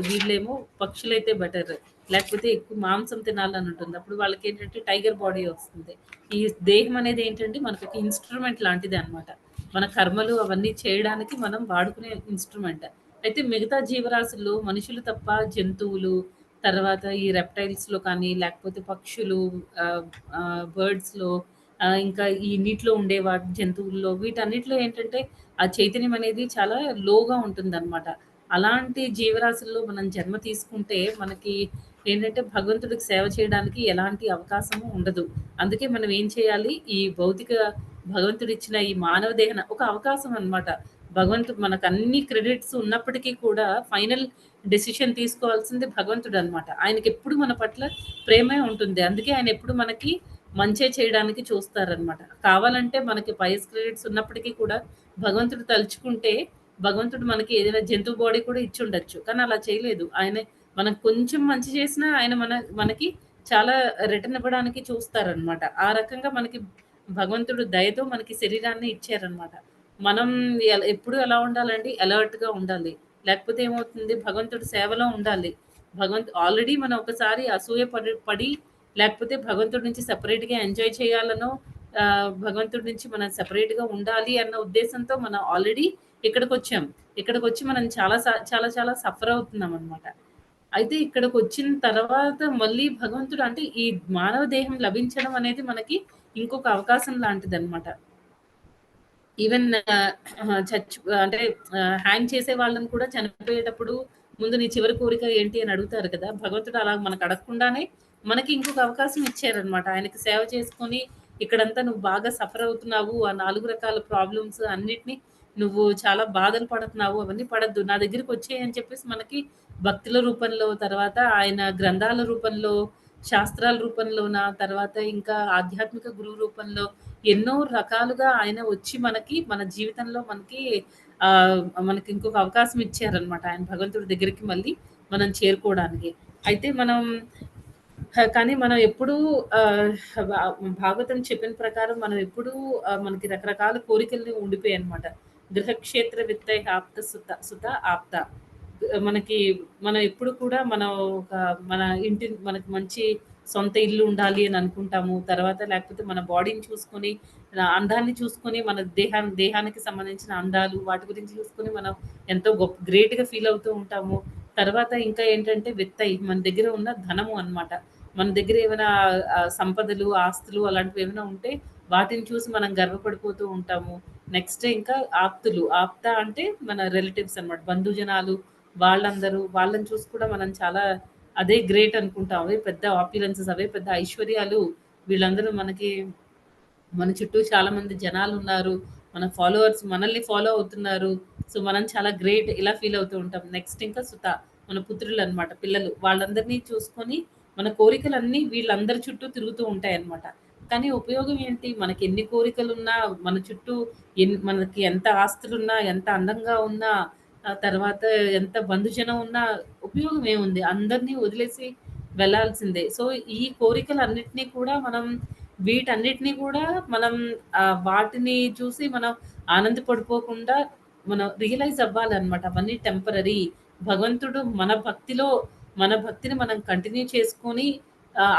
వీళ్ళేమో పక్షులైతే బెటర్. లేకపోతే ఎక్కువ మాంసం తినాలని ఉంటుంది. అప్పుడు వాళ్ళకేంటంటే టైగర్ బాడీ వస్తుంది. ఈ దేహం అనేది ఏంటంటే మనకొక ఇన్‌స్ట్రుమెంట్ లాంటిదే అన్నమాట. మన కర్మలు అవన్నీ చేయడానికి మనం వాడుకునే ఇన్‌స్ట్రుమెంట్. అయితే మిగతా జీవరాశుల్లో మనుషులు తప్ప జంతువులు, తర్వాత ఈ రెప్టైల్స్‌లో కానీ, లేకపోతే పక్షులు, ఆహ్, బర్డ్స్‌లో, ఇంకా ఈ నీటిలో ఉండే జంతువుల్లో వీటన్నిటిలో ఏంటంటే, ఆ చైతన్యం అనేది చాలా లోగా ఉంటుందనమాట. అలాంటి జీవరాశుల్లో మనం జన్మ తీసుకుంటే, మనకి ఏంటంటే భగవంతుడికి సేవ చేయడానికి ఎలాంటి అవకాశము ఉండదు. అందుకే మనం ఏం చేయాలి, ఈ భౌతిక భగవంతుడిచ్చిన ఈ మానవ దేహన ఒక అవకాశం అనమాట. భగవంతుడు మనకన్ని క్రెడిట్స్ ఉన్నప్పటికీ కూడా ఫైనల్ డెసిషన్ తీసుకోవాల్సింది భగవంతుడనమాట. ఆయనకెప్పుడు మన పట్ల ప్రేమే ఉంటుంది. అందుకే ఆయనెప్పుడు మనకి మంచే చేయడానికి చూస్తారనమాట. కావాలంటే మనకి పైస్ క్రెడిట్స్ ఉన్నప్పటికీ కూడా భగవంతుడు తలుచుకుంటే, భగవంతుడు మనకి ఏదైనా జంతువు బాడీ కూడా ఇచ్చుండొచ్చు. కానీ అలా చేయలేదు. మనం కొంచెం మంచి చేసినా ఆయన మనకి చాలా రిటర్న్ ఇవ్వడానికి చూస్తారనమాట. ఆ రకంగా మనకి భగవంతుడు దయతో మనకి శరీరాన్ని ఇచ్చారనమాట. మనం ఎప్పుడు ఎలా ఉండాలండి? అలర్ట్‌గా ఉండాలి. లేకపోతే ఏమవుతుంది? భగవంతుడి సేవలో ఉండాలి. ఆల్రెడీ మనం ఒకసారి అసూయ పడి లేకపోతే భగవంతుడి నుంచి సెపరేట్‌గా ఎంజాయ్ చేయాలనో, భగవంతుడి నుంచి మనం సెపరేట్‌గా ఉండాలి అన్న ఉద్దేశంతో మనం ఆల్రెడీ ఇక్కడికొచ్చాం. ఇక్కడికొచ్చి మనం చాలా చాలా సఫర్ అవుతున్నామనమాట. అయితే ఇక్కడికొచ్చిన తర్వాత మళ్ళీ భగవంతుడు అంటే ఈ మానవ దేహం లభించడం అనేది మనకి ఇంకొక అవకాశం లాంటిదనమాట. ఈవెన్ అంటే హ్యాంగ్ చేసే వాళ్ళని కూడా చనిపోయేటప్పుడు ముందు నీ చివరి కోరిక ఏంటి అని అడుగుతారు కదా! భగవంతుడు అలా మనకు అడగకుండానే మనకి ఇంకొక అవకాశం ఇచ్చారనమాట. ఆయనకి సేవ చేసుకొని ఇక్కడంతా నువ్వు బాగా సఫర్ అవుతున్నావు. ఆ 4 రకాల ప్రాబ్లమ్స్ అన్నిటిని నువ్వు చాలా బాధలు పడుతున్నావు. అవన్నీ పడొద్దు. నా దగ్గరికొచ్చేయి అని చెప్పేసి మనకి భక్తుల రూపంలో, తర్వాత ఆయన గ్రంథాల రూపంలో, శాస్త్రాల రూపంలోన, తర్వాత ఇంకా ఆధ్యాత్మిక గురువు రూపంలో ఎన్నో రకాలుగా ఆయన వచ్చి మన జీవితంలో మనకి ఇంకొక అవకాశం ఇచ్చారనమాట. ఆయన భగవంతుడి దగ్గరికి మళ్ళీ మనం చేరుకోవడానికి. అయితే కానీ మనం ఎప్పుడూ ఆహ్, భా భాగవతం చెప్పిన ప్రకారం మనం ఎప్పుడూ మనకి రకరకాల కోరికలు ఉండిపోయాయన్నమాట. గృహక్షేత్ర విత్తై ఆప్త సుత ఆప్త. మనకి మనం ఎప్పుడు కూడా ఒక మన మనకి మంచి సొంత ఇల్లు ఉండాలి అని అనుకుంటాము. తర్వాత లేకపోతే మన బాడీని చూసుకొని, అందాన్ని చూసుకొని, మన దేహానికి సంబంధించిన అందాలు వాటి గురించి చూసుకొని మనం ఎంతో గ్రేట్‌గా ఫీల్ అవుతూ ఉంటాము. తర్వాత ఇంకా ఏంటంటే మన దగ్గర ఉన్న ధనము అన్నమాట. మన దగ్గర ఏమైనా సంపదలు, ఆస్తులు అలాంటివి ఏమైనా ఉంటే వాటిని చూసి మనం గర్వపడిపోతూ ఉంటాము. నెక్స్ట్ ఇంకా ఆప్తులు. అంటే మన రిలేటివ్స్ అన్నమాట. బంధుజనాలు వాళ్ళని చూసి కూడా మనం చాలా అదే గ్రేట్ అనుకుంటాం. అవే పెద్ద ఆప్యులెన్సెస్, అవే పెద్ద ఐశ్వర్యాలు. వీళ్ళందరూ మన చుట్టూ చాలా మంది జనాలున్నారు. మన ఫాలోవర్స్ మనల్ని ఫాలో అవుతున్నారు. సో, మనం చాలా గ్రేట్ ఇలా ఫీల్ అవుతూ ఉంటాం. నెక్స్ట్ ఇంకా మన పుత్రులనమాట, పిల్లలు. వాళ్ళందరినీ చూసుకొని మన కోరికలన్నీ వీళ్ళందరి చుట్టూ తిరుగుతూ ఉంటాయన్నమాట. కానీ ఉపయోగం ఏంటి? మనకెన్ని కోరికలున్నా, మన చుట్టూ మనకి ఎంత ఆస్తులున్నా, ఎంత అందంగా ఉన్నా, తర్వాత ఎంత బంధుజనం ఉన్నా ఉపయోగం ఏముంది? అందరిని వదిలేసి వెళ్ళాల్సిందే. సో, ఈ కోరికలన్నిటిని కూడా వీటన్నిటిని కూడా మనం వాటిని చూసి మనం ఆనందపడిపోకుండా మనం రియలైజ్ అవ్వాలన్నమాట. అవన్నీ టెంపరరీ. భగవంతుడు మన భక్తిని మనం కంటిన్యూ చేసుకొని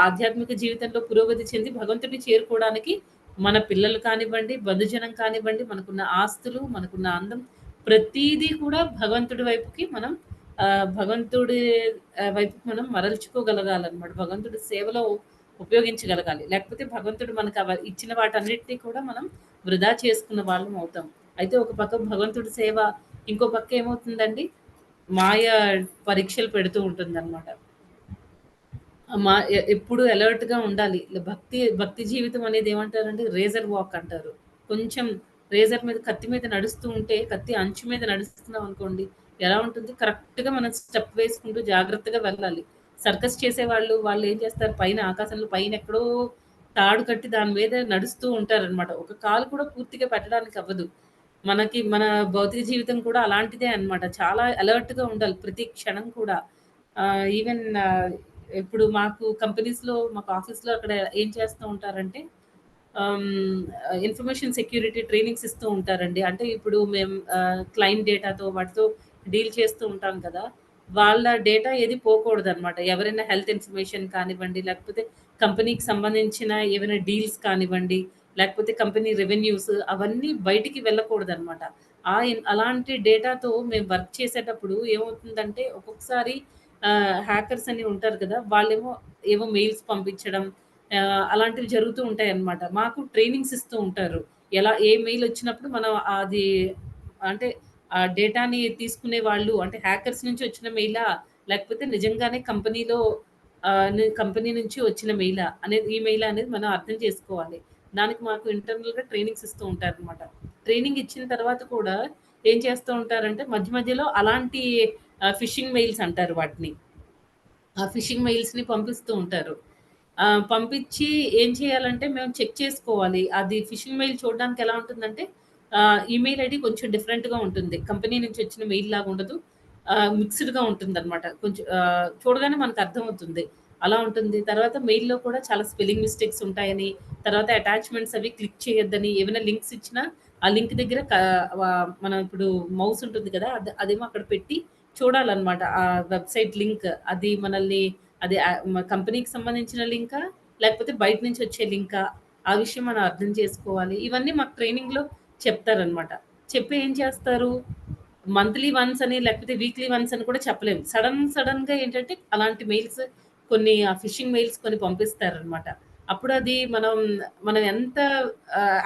ఆధ్యాత్మిక జీవితంలో పురోగతి చెంది భగవంతుడిని చేరుకోవడానికి మన పిల్లలు కానివ్వండి, బంధుజనం కానివ్వండి, మనకున్న ఆస్తులు, మనకున్న అందం ప్రతీదీ కూడా భగవంతుడి వైపుకి మనం మరల్చుకోగలగాలన్నమాట. భగవంతుడి సేవలో ఉపయోగించగలగాలి. లేకపోతే భగవంతుడు మనకు ఇచ్చిన వాటన్నిటిని కూడా మనం వృధా చేసుకున్న వాళ్ళం అవుతాం. అయితే ఒక పక్క భగవంతుడి సేవ, ఇంకో పక్క ఏమవుతుందండి, మాయ పరీక్షలు పెడుతూ ఉంటుందన్నమాట. మా ఎప్పుడు అలర్ట్‌గా ఉండాలి. భక్తి జీవితం అనేది ఏమంటారంటే రేజర్ వాక్ అంటారు. కొంచెం రేజర్ మీద కత్తి మీద నడుస్తూ ఉంటే, కత్తి అంచు మీద నడుస్తున్నాం అనుకోండి, ఎలా ఉంటుంది? కరెక్ట్‌గా మనం స్టెప్ వేసుకుంటూ జాగ్రత్తగా వెళ్ళాలి. సర్కస్ చేసేవాళ్ళు వాళ్ళేం చేస్తారు? పైన ఆకాశంలో పైనెక్కడో తాడు కట్టి దాని మీద నడుస్తూ ఉంటారనమాట. ఒక కాలు కూడా పూర్తిగా పెట్టడానికి అవ్వదు. మన భౌతిక జీవితం కూడా అలాంటిదే అన్నమాట. చాలా అలర్ట్‌గా ఉండాలి ప్రతి క్షణం కూడా. ఈవెన్ ఇప్పుడు మాకు కంపెనీస్‌లో మాకు ఆఫీస్‌లో అక్కడ ఏం చేస్తూ ఉంటారంటే ఆహ్, ఇన్ఫర్మేషన్ సెక్యూరిటీ ట్రైనింగ్స్ ఇస్తూ ఉంటారండి. అంటే ఇప్పుడు మేము క్లయింట్ డేటాతో వాటితో డీల్ చేస్తూ ఉంటాం కదా! వాళ్ళ డేటా ఏది పోకూడదనమాట. ఎవరైనా హెల్త్ ఇన్ఫర్మేషన్ కానివ్వండి, లేకపోతే కంపెనీకి సంబంధించిన ఏవైనా డీల్స్ కానివ్వండి, లేకపోతే కంపెనీ రెవెన్యూస్ అవన్నీ బయటికి వెళ్ళకూడదనమాట. అలాంటి డేటాతో మేము వర్క్ చేసేటప్పుడు ఏమవుతుందంటే ఒక్కొక్కసారి హ్యాకర్స్ అని ఉంటారు కదా! వాళ్ళేమో ఏవో మెయిల్స్ పంపించడం అలాంటివి జరుగుతూ ఉంటాయన్నమాట. మాకు ట్రైనింగ్స్ ఇస్తూ ఉంటారు. ఏ మెయిల్ వచ్చినప్పుడు మనం అది అంటే ఆ డేటాని తీసుకునే వాళ్ళు అంటే హ్యాకర్స్ నుంచి వచ్చిన మెయిలా? లేకపోతే నిజంగానే కంపెనీ నుంచి వచ్చిన మెయిలా? ఈ మెయిల్ అనేది మనం అర్థం చేసుకోవాలి. దానికి మాకు ఇంటర్నల్‌గా ట్రైనింగ్స్ ఇస్తూ ఉంటారనమాట. ట్రైనింగ్ ఇచ్చిన తర్వాత కూడా ఏం చేస్తూ ఉంటారంటే మధ్య మధ్యలో అలాంటి ఫిషింగ్ మెయిల్స్ అంటారు వాటిని. ఆ ఫిషింగ్ మెయిల్స్‌ని పంపిస్తూ ఉంటారు. పంపించి ఏం చేయాలంటే మేము చెక్ చేసుకోవాలి. అది ఫిషింగ్ మెయిల్ చూడడానికి ఎలా ఉంటుందంటే ఈమెయిల్ ఐడీ కొంచెం డిఫరెంట్‌గా ఉంటుంది. కంపెనీ నుంచి వచ్చిన మెయిల్ లాగా ఉండదు. మిక్స్‌డ్‌గా ఉంటుందనమాట. కొంచెం చూడగానే మనకు అర్థమవుతుంది. అలా ఉంటుంది. తర్వాత మెయిల్‌లో కూడా చాలా స్పెల్లింగ్ మిస్టేక్స్ ఉంటాయని, తర్వాత అటాచ్‌మెంట్స్ అవి క్లిక్ చేయొద్దని, ఏమైనా లింక్స్ ఇచ్చినా ఆ లింక్ దగ్గర మనం ఇప్పుడు మౌస్ ఉంటుంది కదా! అదేమో అక్కడ పెట్టి చూడాలనమాట. ఆ వెబ్‌సైట్ లింక్ అది మనల్ని అది కంపెనీకి సంబంధించిన లింకా? లేకపోతే బయట నుంచి వచ్చే లింకా? ఆ విషయం మనం అర్థం చేసుకోవాలి. ఇవన్నీ మాకు ట్రైనింగ్‌లో చెప్తారనమాట. చెప్పి ఏం చేస్తారు? మంత్లీ వన్స్ అని లేకపోతే వీక్లీ వన్స్ అని కూడా చెప్పలేము. సడెన్‌గా ఏంటంటే అలాంటి మెయిల్స్ కొన్ని ఫిషింగ్ మెయిల్స్ కొన్ని పంపిస్తారనమాట. అప్పుడు అది మనం ఎంత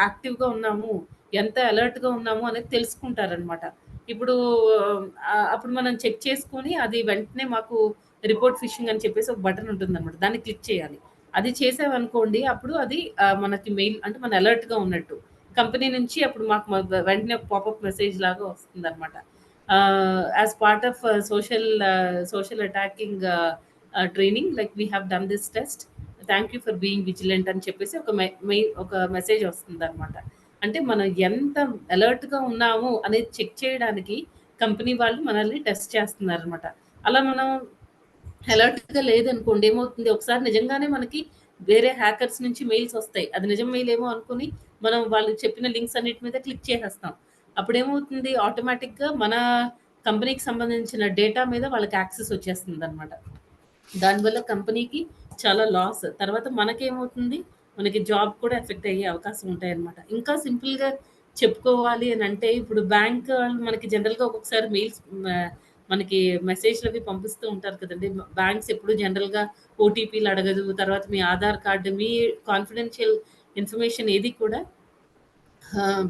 యాక్టివ్‌గా ఉన్నాము, ఎంత అలర్ట్‌గా ఉన్నాము అనేది తెలుసుకుంటారనమాట. ఇప్పుడు అప్పుడు మనం చెక్ చేసుకొని అది వెంటనే మాకు రిపోర్ట్ ఫిషింగ్ అని చెప్పేసి ఒక బటన్ ఉంటుందనమాట. దాన్ని క్లిక్ చేయాలి. అది చేసామనుకోండి అప్పుడు అది మనకి మెయిల్ అంటే మన అలర్ట్‌గా ఉన్నట్టు. కంపెనీ నుంచి అప్పుడు మాకు వెంటనే ఒక పాపప్ మెసేజ్ లాగా వస్తుందనమాట. As part of social attacking training like we have done this test. Thank you for being vigilant అని చెప్పేసి ఒక మెసేజ్ వస్తుందనమాట. అంటే మనం ఎంత అలర్ట్‌గా ఉన్నాము అనేది చెక్ చేయడానికి కంపెనీ వాళ్ళు మనల్ని టెస్ట్ చేస్తున్నారనమాట. అలా మనం అలర్ట్‌గా లేదనుకోండి ఏమవుతుంది ఒకసారి నిజంగానే మనకి వేరే హ్యాకర్స్ నుంచి మెయిల్స్ వస్తాయి. అది నిజం మెయిల్ ఏమో అనుకుని మనం వాళ్ళు చెప్పిన లింక్స్ అన్నిటి మీద క్లిక్ చేసేస్తాం. అప్పుడేమవుతుంది ఆటోమేటిక్‌గా మన కంపెనీకి సంబంధించిన డేటా మీద వాళ్ళకి యాక్సెస్ వచ్చేస్తుందనమాట. దానివల్ల కంపెనీకి చాలా లాస్. తర్వాత మనకేమవుతుంది, మనకి జాబ్ కూడా ఎఫెక్ట్ అయ్యే అవకాశం ఉంటాయన్నమాట. ఇంకా సింపుల్‌గా చెప్పుకోవాలి అనంటే, ఇప్పుడు బ్యాంక్ వాళ్ళు మనకి జనరల్‌గా ఒక్కొక్కసారి మనకి మెసేజ్‌లవి పంపిస్తూ ఉంటారు కదండీ! బ్యాంక్స్ ఎప్పుడు జనరల్‌గా ఓటీపీలు అడగదు. తర్వాత మీ ఆధార్ కార్డ్, మీ కాన్ఫిడెన్షియల్ ఇన్ఫర్మేషన్ ఏది కూడా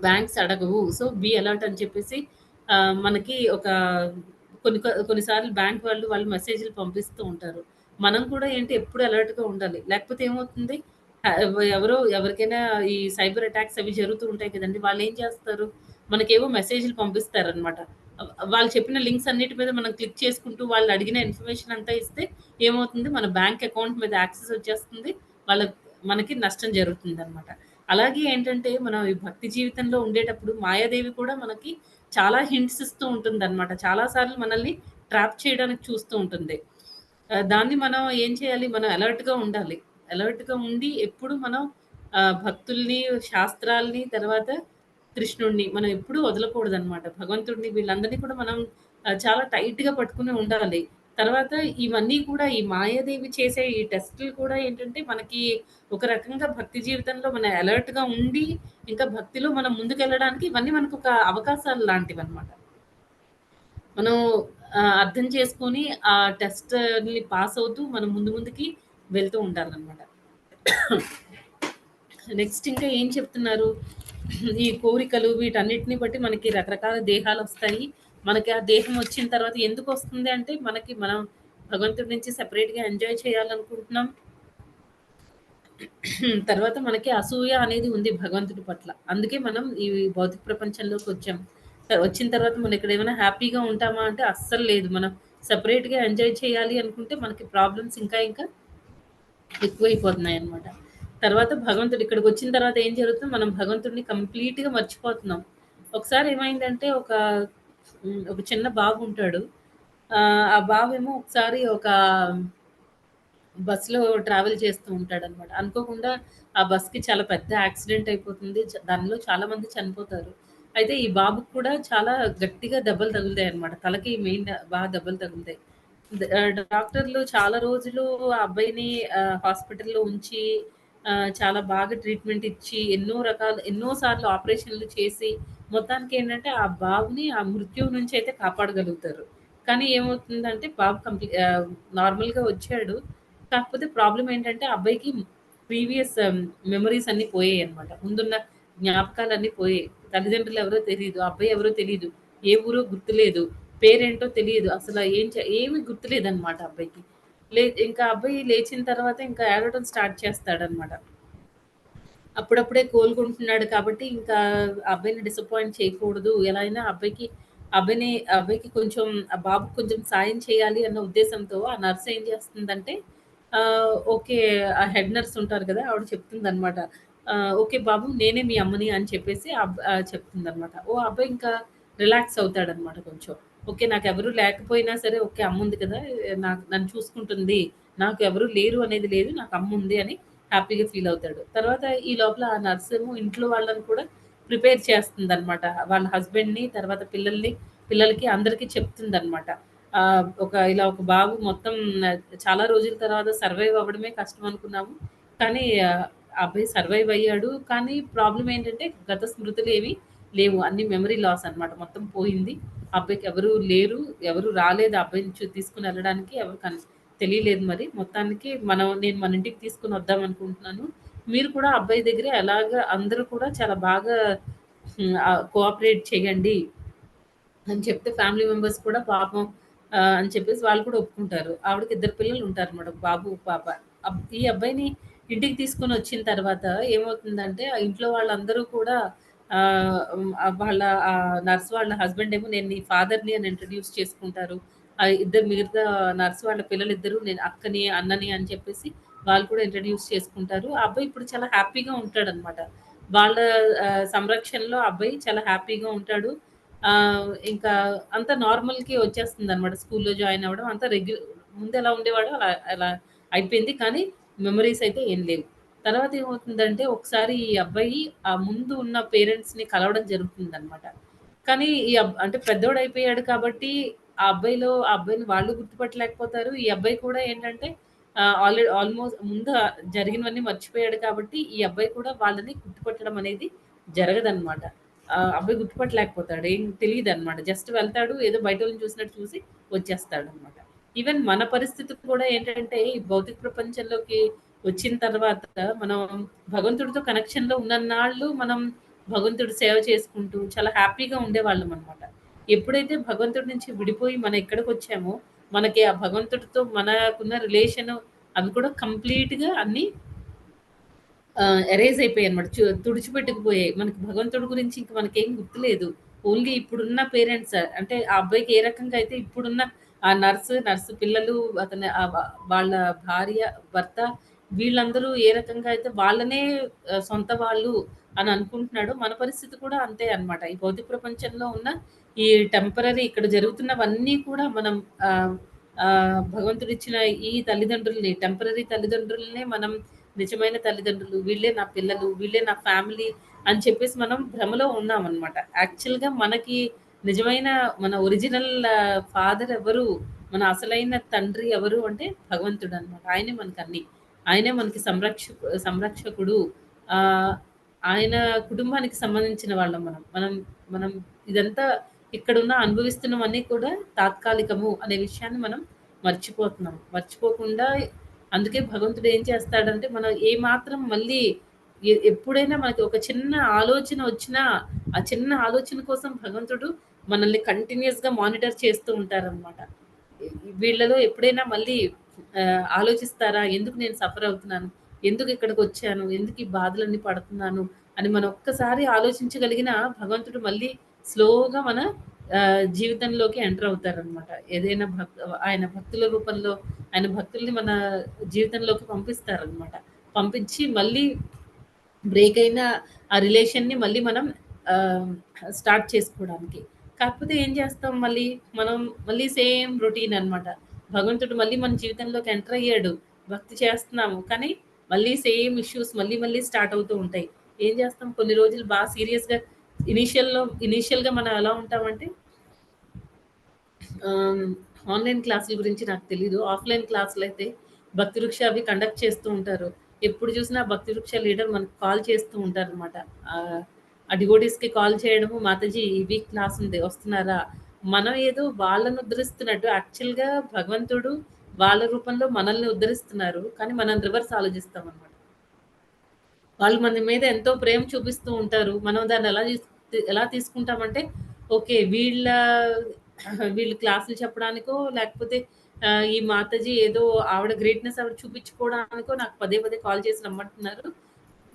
బ్యాంక్స్ అడగవు. సో, బీ అలర్ట్ అని చెప్పేసి మనకి ఒక కొన్ని సార్లు బ్యాంక్ వాళ్ళు మెసేజ్‌లు పంపిస్తూ ఉంటారు. మనం కూడా ఏంటి ఎప్పుడు అలర్ట్‌గా ఉండాలి. లేకపోతే ఏమవుతుంది ఎవరికైనా ఈ సైబర్ అటాక్స్ అవి జరుగుతూ ఉంటాయి కదండీ! వాళ్ళేం చేస్తారు, మనకేవో మెసేజ్‌లు పంపిస్తారనమాట. వాళ్ళు చెప్పిన లింక్స్ అన్నిటి మీద మనం క్లిక్ చేసుకుంటూ వాళ్ళు అడిగిన ఇన్ఫర్మేషన్ అంతా ఇస్తే ఏమవుతుంది మన బ్యాంక్ అకౌంట్ మీద యాక్సెస్ వచ్చేస్తుంది. వాళ్ళ మనకి నష్టం జరుగుతుందనమాట. అలాగే ఏంటంటే, మనం ఈ భక్తి జీవితంలో ఉండేటప్పుడు మాయాదేవి కూడా మనకి చాలా హింట్స్ ఇస్తూ ఉంటుందనమాట. చాలా సార్లు మనల్ని ట్రాప్ చేయడానికి చూస్తూ ఉంటుంది. దాన్ని మనం ఏం చేయాలి? మనం అలర్ట్‌గా ఉండాలి. అలర్ట్‌గా ఉండి ఎప్పుడు మనం భక్తుల్ని, శాస్త్రాల్ని, తర్వాత కృష్ణుడిని మనం ఎప్పుడూ వదలకూడదనమాట. భగవంతుడిని వీళ్ళందరినీ కూడా మనం చాలా టైట్‌గా పట్టుకొని ఉండాలి. తర్వాత ఇవన్నీ కూడా ఈ మాయాదేవి చేసే ఈ టెస్టులు కూడా ఏంటంటే, మనకి ఒక రకంగా భక్తి జీవితంలో మనం అలర్ట్‌గా ఉండి, ఇంకా భక్తిలో మనం ముందుకెళ్ళడానికి ఇవన్నీ మనకొక అవకాశాలు లాంటివనమాట. మనం అర్థం చేసుకొని, ఆ టెస్ట్‌ని పాస్ అవుతూ మనం ముందుకి వెళ్తూ ఉండాలనమాట. నెక్స్ట్ ఇంకా ఏం చెప్తున్నారు? ఈ కోరికలు వీటన్నిటిని బట్టి మనకి రకరకాల దేహాలొస్తాయి. మనకి ఆ దేహం వచ్చిన తర్వాత ఎందుకొస్తుంది అంటే, మనకి మనం భగవంతుడి నుంచి సెపరేట్‌గా ఎంజాయ్ చేయాలనుకుంటున్నాం. తర్వాత మనకి అసూయ అనేది ఉంది భగవంతుడి పట్ల. అందుకే మనం ఈ భౌతిక ప్రపంచంలోకొచ్చాం. వచ్చిన తర్వాత మనం ఇక్కడ ఏమైనా హ్యాపీగా ఉంటామా అంటే అస్సలు లేదు. మనం సెపరేట్‌గా ఎంజాయ్ చేయాలి అనుకుంటే మనకి ప్రాబ్లమ్స్ ఇంకా ఇంకా ఎక్కువైపోతున్నాయన్నమాట. తర్వాత భగవంతుడు ఇక్కడికొచ్చిన తర్వాత ఏం జరుగుతుంది, మనం భగవంతుడిని కంప్లీట్‌గా మర్చిపోతున్నాం. ఒకసారి ఏమైందంటే ఒక చిన్న బాబు ఉంటాడు. ఆ బాబేమో ఒకసారి ఒక బస్‌లో ట్రావెల్ చేస్తూ ఉంటాడనమాట. అనుకోకుండా ఆ బస్‌కి చాలా పెద్ద యాక్సిడెంట్ అయిపోతుంది. దానిలో చాలా మంది చనిపోతారు. అయితే ఈ బాబుకి కూడా చాలా గట్టిగా దెబ్బలు తగులుతాయన్నమాట. తలకి మెయిన్ బాగా దెబ్బలు తగులుతాయి. డాక్టర్లు చాలా రోజులు ఆ అబ్బాయిని హాస్పిటల్‌లో ఉంచి చాలా బాగా ట్రీట్‌మెంట్ ఇచ్చి ఎన్నో సార్లు ఆపరేషన్‌లు చేసి మొత్తానికేంటంటే ఆ బాబుని ఆ మృత్యువు నుంచయితే కాపాడగలుగుతారు. కానీ ఏమవుతుందంటే బాబు నార్మల్‌గా వచ్చాడు. కాకపోతే ప్రాబ్లమ్ ఏంటంటే, ఆ అబ్బాయికి ప్రీవియస్ మెమోరీస్ అన్నీ పోయాయన్నమాట. ముందున్న జ్ఞాపకాలన్నీ పోయాయి. తల్లిదండ్రులు ఎవరో తెలీదు. ఆ అబ్బాయి ఎవరో తెలీదు. ఏ ఊరో గుర్తులేదు. పేరేంటో తెలీదు. అసల ఏమి గుర్తులేదన్నమాట ఆ అబ్బాయికి. ఇంకా అబ్బాయి లేచిన తర్వాత ఇంకా ఏడవడం స్టార్ట్ చేస్తాడన్నమాట. అప్పుడప్పుడే కోలుకుంటున్నాడు కాబట్టి, ఇంకా ఆ అబ్బాయిని డిసప్పాయింట్ చేయకూడదు. ఎలా అయినా ఆ అబ్బాయికి కొంచెం ఆ బాబుకి కొంచెం సాయం చేయాలి అన్న ఉద్దేశంతో ఆ నర్స్ ఏం చేస్తుందంటే ఓకే. ఆ హెడ్ నర్స్ ఉంటారు కదా! ఆవిడ చెప్తుందనమాట. "ఓకే బాబు నేనే మీ అమ్మని" అని చెప్పేసి చెప్తుందనమాట. ఆ అబ్బాయి ఇంకా రిలాక్స్ అవుతాడనమాట కొంచెం. ఓకే. నాకెవరు లేకపోయినా సరే ఓకే. అమ్ముంది కదా! నన్ను చూసుకుంటుంది. నాకు ఎవరు లేరు అనేది లేదు. నాకు అమ్ముంది అని హ్యాపీగా ఫీల్ అవుతాడు. తర్వాత ఈ లోపల ఆ నర్సేమో ఇంట్లో వాళ్ళని కూడా ప్రిపేర్ చేస్తుందనమాట. వాళ్ళ హస్బెండ్‌ని, తర్వాత పిల్లలకి అందరికి చెప్తుందనమాట. ఒక బాబు మొత్తం చాలా రోజుల తర్వాత సర్వైవ్ అవ్వడమే కష్టం అనుకున్నాము. కానీ ఆ అబ్బాయి సర్వైవ్ అయ్యాడు. కానీ ప్రాబ్లమ్ ఏంటంటే గత స్మృతులేవి లేవు. అన్ని మెమరీ లాస్ అనమాట. మొత్తం పోయింది. ఆ అబ్బాయికి ఎవరు లేరు. ఎవరు రాలేదు ఆ అబ్బాయిని తీసుకొని వెళ్ళడానికి. ఎవరు తెలియలేదు మరి. మొత్తానికి నేను మన ఇంటికి తీసుకొని వద్దామనుకుంటున్నాను. మీరు కూడా అబ్బాయి దగ్గర ఎలాగా అందరూ కూడా చాలా బాగా కోఆపరేట్ చేయండి అని చెప్తే ఫ్యామిలీ మెంబర్స్ కూడా పాపం అని చెప్పేసి వాళ్ళు కూడా ఒప్పుకుంటారు. ఆవిడకి ఇద్దరు పిల్లలుంటారన్నమాట. బాబు, పాప. ఈ అబ్బాయిని ఇంటికి తీసుకొనొచ్చిన తర్వాత ఏమవుతుందంటే, ఆ ఇంట్లో వాళ్ళందరూ కూడా వాళ్ళ నర్స్ వాళ్ళ హస్బెండ్ ఏమో నేను నీ ఫాదర్‌ని అని ఇంట్రొడ్యూస్ చేసుకుంటారు. మిగతా నర్స్ వాళ్ళ పిల్లలిద్దరూ నేను అక్కని, అన్నని అని చెప్పేసి వాళ్ళు కూడా ఇంట్రొడ్యూస్ చేసుకుంటారు. ఆ అబ్బాయి ఇప్పుడు చాలా హ్యాపీగా ఉంటాడనమాట. వాళ్ళ సంరక్షణలో ఆ అబ్బాయి చాలా హ్యాపీగా ఉంటాడు. ఇంకా అంతా నార్మల్‌కి వచ్చేస్తుందనమాట. స్కూల్‌లో జాయిన్ అవ్వడం అంతా ముందెలా ఉండేవాడో అలా అలా అయిపోయింది. కానీ మెమోరీస్ అయితే ఏం లేవు. తర్వాత ఏమవుతుందంటే ఒకసారి ఈ అబ్బాయి ముందు ఉన్న పేరెంట్స్‌ని కలవడం జరుగుతుందనమాట. కానీ అంటే పెద్దోడయిపోయాడు కాబట్టి ఆ అబ్బాయిని వాళ్ళు గుర్తుపట్టలేకపోతారు. ఈ అబ్బాయి కూడా ఏంటంటే ఆల్మోస్ట్ ముందు జరిగినవన్నీ మర్చిపోయాడు కాబట్టి ఈ అబ్బాయి కూడా వాళ్ళని గుర్తుపట్టడం అనేది జరగదనమాట. అబ్బాయి గుర్తుపట్టలేకపోతాడు. ఏం తెలీదనమాట. జస్ట్ వెళ్తాడు. ఏదో బయటోళ్ళని చూసినట్టు చూసి వచ్చేస్తాడనమాట. ఈవెన్ మన పరిస్థితి కూడా ఏంటంటే, ఈ భౌతిక ప్రపంచంలోకి వచ్చిన తర్వాత మనం భగవంతుడితో కనెక్షన్‌లో ఉన్నన్నాళ్ళు మనం భగవంతుడి సేవ చేసుకుంటూ చాలా హ్యాపీగా ఉండేవాళ్ళమనమాట. ఎప్పుడైతే భగవంతుడి నుంచి విడిపోయి మనం ఇక్కడికొచ్చామో, మనకి ఆ భగవంతుడితో మనకున్న రిలేషను అవి కూడా కంప్లీట్‌గా అన్నీ ఎరేజ్ అయిపోయాయన్నమాట. తుడిచిపెట్టుకుపోయాయి. మనకి భగవంతుడి గురించి ఇంక మనకేం గుర్తులేదు. ఓన్లీ ఇప్పుడున్న పేరెంట్స్ అంటే ఆ అబ్బాయికి ఏ రకంగా అయితే ఇప్పుడున్న ఆ నర్స్ పిల్లలు, అతని వాళ్ళ భార్య, భర్త వీళ్ళందరూ ఏ రకంగా అయితే వాళ్ళనే సొంత వాళ్ళు అని అనుకుంటున్నాడో, మన పరిస్థితి కూడా అంతే అన్నమాట. ఈ భౌతిక ప్రపంచంలో ఉన్న ఈ టెంపరరీ ఇక్కడ జరుగుతున్నవన్నీ కూడా మనం ఆహ్, భగవంతుడిచ్చిన ఈ టెంపరరీ తల్లిదండ్రులనే మనం నిజమైన తల్లిదండ్రులు, వీళ్ళే నా పిల్లలు, వీళ్ళే నా ఫ్యామిలీ అని చెప్పేసి మనం భ్రమలో ఉన్నామనమాట. యాక్చువల్‌గా మనకి నిజమైన మన ఒరిజినల్ ఫాదర్ ఎవరు? మన అసలైన తండ్రి ఎవరు అంటే భగవంతుడనమాట. ఆయనే మనకన్నీ. ఆయనే మనకి సంరక్షకుడు. ఆహ్, ఆయన కుటుంబానికి సంబంధించిన వాళ్ళం మనం. మనం ఇదంతా ఇక్కడున్న అనుభవిస్తున్నవన్నీ కూడా తాత్కాలికము అనే విషయాన్ని మనం మర్చిపోతున్నాం. మర్చిపోకుండా అందుకే భగవంతుడు ఏం చేస్తాడంటే, మనం ఏమాత్రం మళ్ళీ ఎప్పుడైనా మనకి ఒక చిన్న ఆలోచన వచ్చినా, ఆ చిన్న ఆలోచన కోసం భగవంతుడు మనల్ని కంటిన్యూయస్‌గా మానిటర్ చేస్తూ ఉంటారనమాట. వీళ్ళలో ఎప్పుడైనా మళ్ళీ ఆలోచిస్తారా? ఎందుకు నేను సఫర్ అవుతున్నాను? ఎందుకు ఇక్కడికొచ్చాను? ఎందుకు ఈ బాధలన్నీ పడుతున్నాను? అని మనం ఒక్కసారి ఆలోచించగలిగిన భగవంతుడు మళ్ళీ స్లోగా మన జీవితంలోకి ఎంటర్ అవుతారనమాట. ఏదైనా ఆయన భక్తుల రూపంలో ఆయన భక్తుల్ని మన జీవితంలోకి పంపిస్తారనమాట. పంపించి మళ్ళీ బ్రేక్ అయిన ఆ రిలేషన్‌ని మళ్ళీ మనం ఆహ్, స్టార్ట్ చేసుకోవడానికి. కాకపోతే ఏం చేస్తాం మళ్ళీ, మనం మళ్ళీ సేమ్ రొటీన్ అనమాట. భగవంతుడు మళ్ళీ మన జీవితంలోకి ఎంటర్ అయ్యాడు. భక్తి చేస్తున్నాము. కానీ మళ్ళీ సేమ్ ఇష్యూస్ మళ్ళీ మళ్ళీ స్టార్ట్ అవుతూ ఉంటాయి. ఏం చేస్తాం కొన్ని రోజులు సీరియస్‌గా ఇనీషియల్‌గా మనం ఎలా ఉంటామంటే ఆహ్, ఆన్‌లైన్ క్లాసుల గురించి నాకు తెలీదు. ఆఫ్‌లైన్ క్లాసులయితే భక్తి వృక్ష అవి కండక్ట్ చేస్తూ ఉంటారు. ఎప్పుడు చూసినా భక్తి వృక్ష లీడర్ మనకు కాల్ చేస్తూ ఉంటారనమాట. ఆహ్, ఆ డివోటీస్‌కి కాల్ చేయడము, "మాతాజీ ఈ వీక్ క్లాస్ ఉంది వస్తున్నారా?" మనం ఏదో వాళ్ళని ఉద్ధరిస్తున్నట్టు యాక్చువల్‌గా భగవంతుడు వాళ్ళ రూపంలో మనల్ని ఉద్ధరిస్తున్నారు. కానీ మనం రివర్స్ ఆలోచిస్తామనమాట. వాళ్ళు మన మీద ఎంతో ప్రేమ చూపిస్తూ ఉంటారు. మనం దాన్ని ఎలా తీసుకుంటామంటే, ఓకే. వీళ్ళు క్లాసులు చెప్పడానికో, లేకపోతే ఈ మాతాజీ ఏదో ఆవిడ గ్రేట్‌నెస్ ఆవిడ చూపించుకోవడానికో నాకు పదే పదే కాల్ చేసి రమ్మంటున్నారు.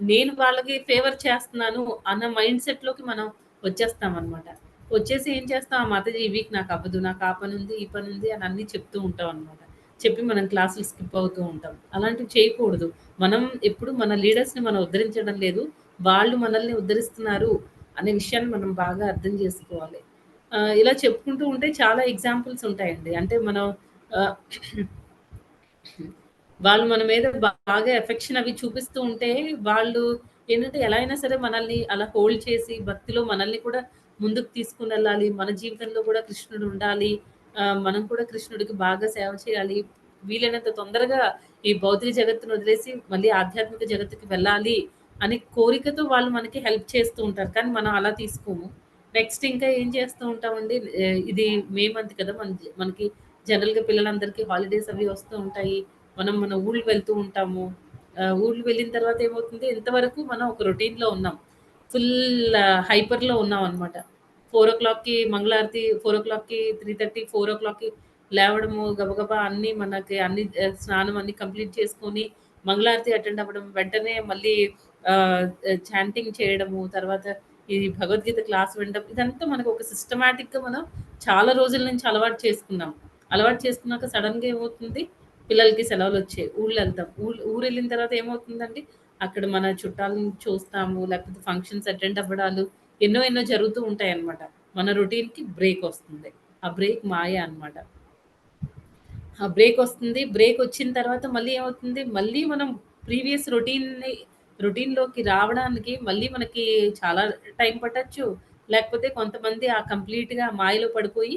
నేను వాళ్ళకి ఫేవర్ చేస్తున్నాను అన్న మైండ్ సెట్‌లోకి మనం వచ్చేస్తామనమాట. వచ్చేసి ఏం చేస్తాం, ఆ మాతాజీ ఈ వీక్ నాకవ్వదు. నాకు ఆ పనుంది, ఈ పనుంది అని అన్నీ చెప్తూ ఉంటామనమాట. చెప్పి మనం క్లాసులు స్కిప్ అవుతూ ఉంటాం. అలాంటివి చేయకూడదు. మనం ఎప్పుడు మన లీడర్స్‌ని మనం ఉద్ధరించడం లేదు. వాళ్ళు మనల్ని ఉద్ధరిస్తున్నారు అనే విషయాన్ని మనం బాగా అర్థం చేసుకోవాలి. ఇలా చెప్పుకుంటూ ఉంటే చాలా ఎగ్జాంపుల్స్ ఉంటాయండి. అంటే మనం ఆహ్, వాళ్ళు మన మీద బాగా ఎఫెక్షన్ అవి చూపిస్తూ ఉంటే, వాళ్ళు ఏంటంటే ఎలా అయినా సరే మనల్ని అలా హోల్డ్ చేసి, భక్తిలో మనల్ని కూడా ముందుకు తీసుకొనెళ్ళాలి. మన జీవితంలో కూడా కృష్ణుడు ఉండాలి. మనం కూడా కృష్ణుడికి బాగా సేవ చేయాలి. వీలైనంత తొందరగా ఈ భౌతిక జగత్తును వదిలేసి మళ్ళీ ఆధ్యాత్మిక జగత్తుకి వెళ్ళాలి అనే కోరికతో వాళ్ళు మనకి హెల్ప్ చేస్తూ ఉంటారు. కానీ మనం అలా తీసుకోము. నెక్స్ట్ ఇంకా ఏం చేస్తూ ఉంటామండి, ఇది మే మంత్ కదా! మనకి జనరల్‌గా పిల్లలందరికీ హాలిడేస్ అవి వస్తూ ఉంటాయి. మనం మన ఊర్లు వెళ్తూ ఉంటాము. ఊర్లు వెళ్ళిన తర్వాత ఏమవుతుంది, ఇంతవరకు మనం ఒక రొటీన్‌లో ఉన్నాం. ఫుల్ హైపర్‌లో ఉన్నామనమాట. 4:00కి మంగళారతి, 4:00కి 3:30, 4:00కి లేవడము, గబగబా అన్నీ మనకి అన్ని స్నానం అన్నీ కంప్లీట్ చేసుకొని, మంగళారతి అటెండ్ అవ్వడం, వెంటనే మళ్ళీ ఆహ్, చాంటింగ్ చేయడము, తర్వాత ఈ భగవద్గీత క్లాస్ వినడం, ఇదంతా మనకు ఒక సిస్టమాటిక్‌గా మనం చాలా రోజుల నుంచి అలవాటు చేసుకున్నాం. అలవాటు చేసుకున్నాక సడెన్‌గా ఏమవుతుంది, పిల్లలకి సెలవులొచ్చాయి. ఊరెళ్తాం. ఊరెళ్ళిన తర్వాత ఏమవుతుందండి, అక్కడ మన చుట్టాలని చూస్తాము, లేకపోతే ఫంక్షన్స్ అటెండ్ అవ్వడాలు, ఎన్నో ఎన్నో జరుగుతూ ఉంటాయన్నమాట. మన రొటీన్‌కి బ్రేకొస్తుంది. ఆ బ్రేక్ మాయ అన్నమాట. ఆ బ్రేకొస్తుంది. బ్రేకొచ్చిన తర్వాత మళ్ళీ ఏమవుతుంది, మళ్ళీ మనం ప్రీవియస్ రొటీన్‌లోకి రావడానికి మళ్ళీ మనకి చాలా టైం పట్టొచ్చు. లేకపోతే కొంతమంది కంప్లీట్‌గా మాయలో పడిపోయి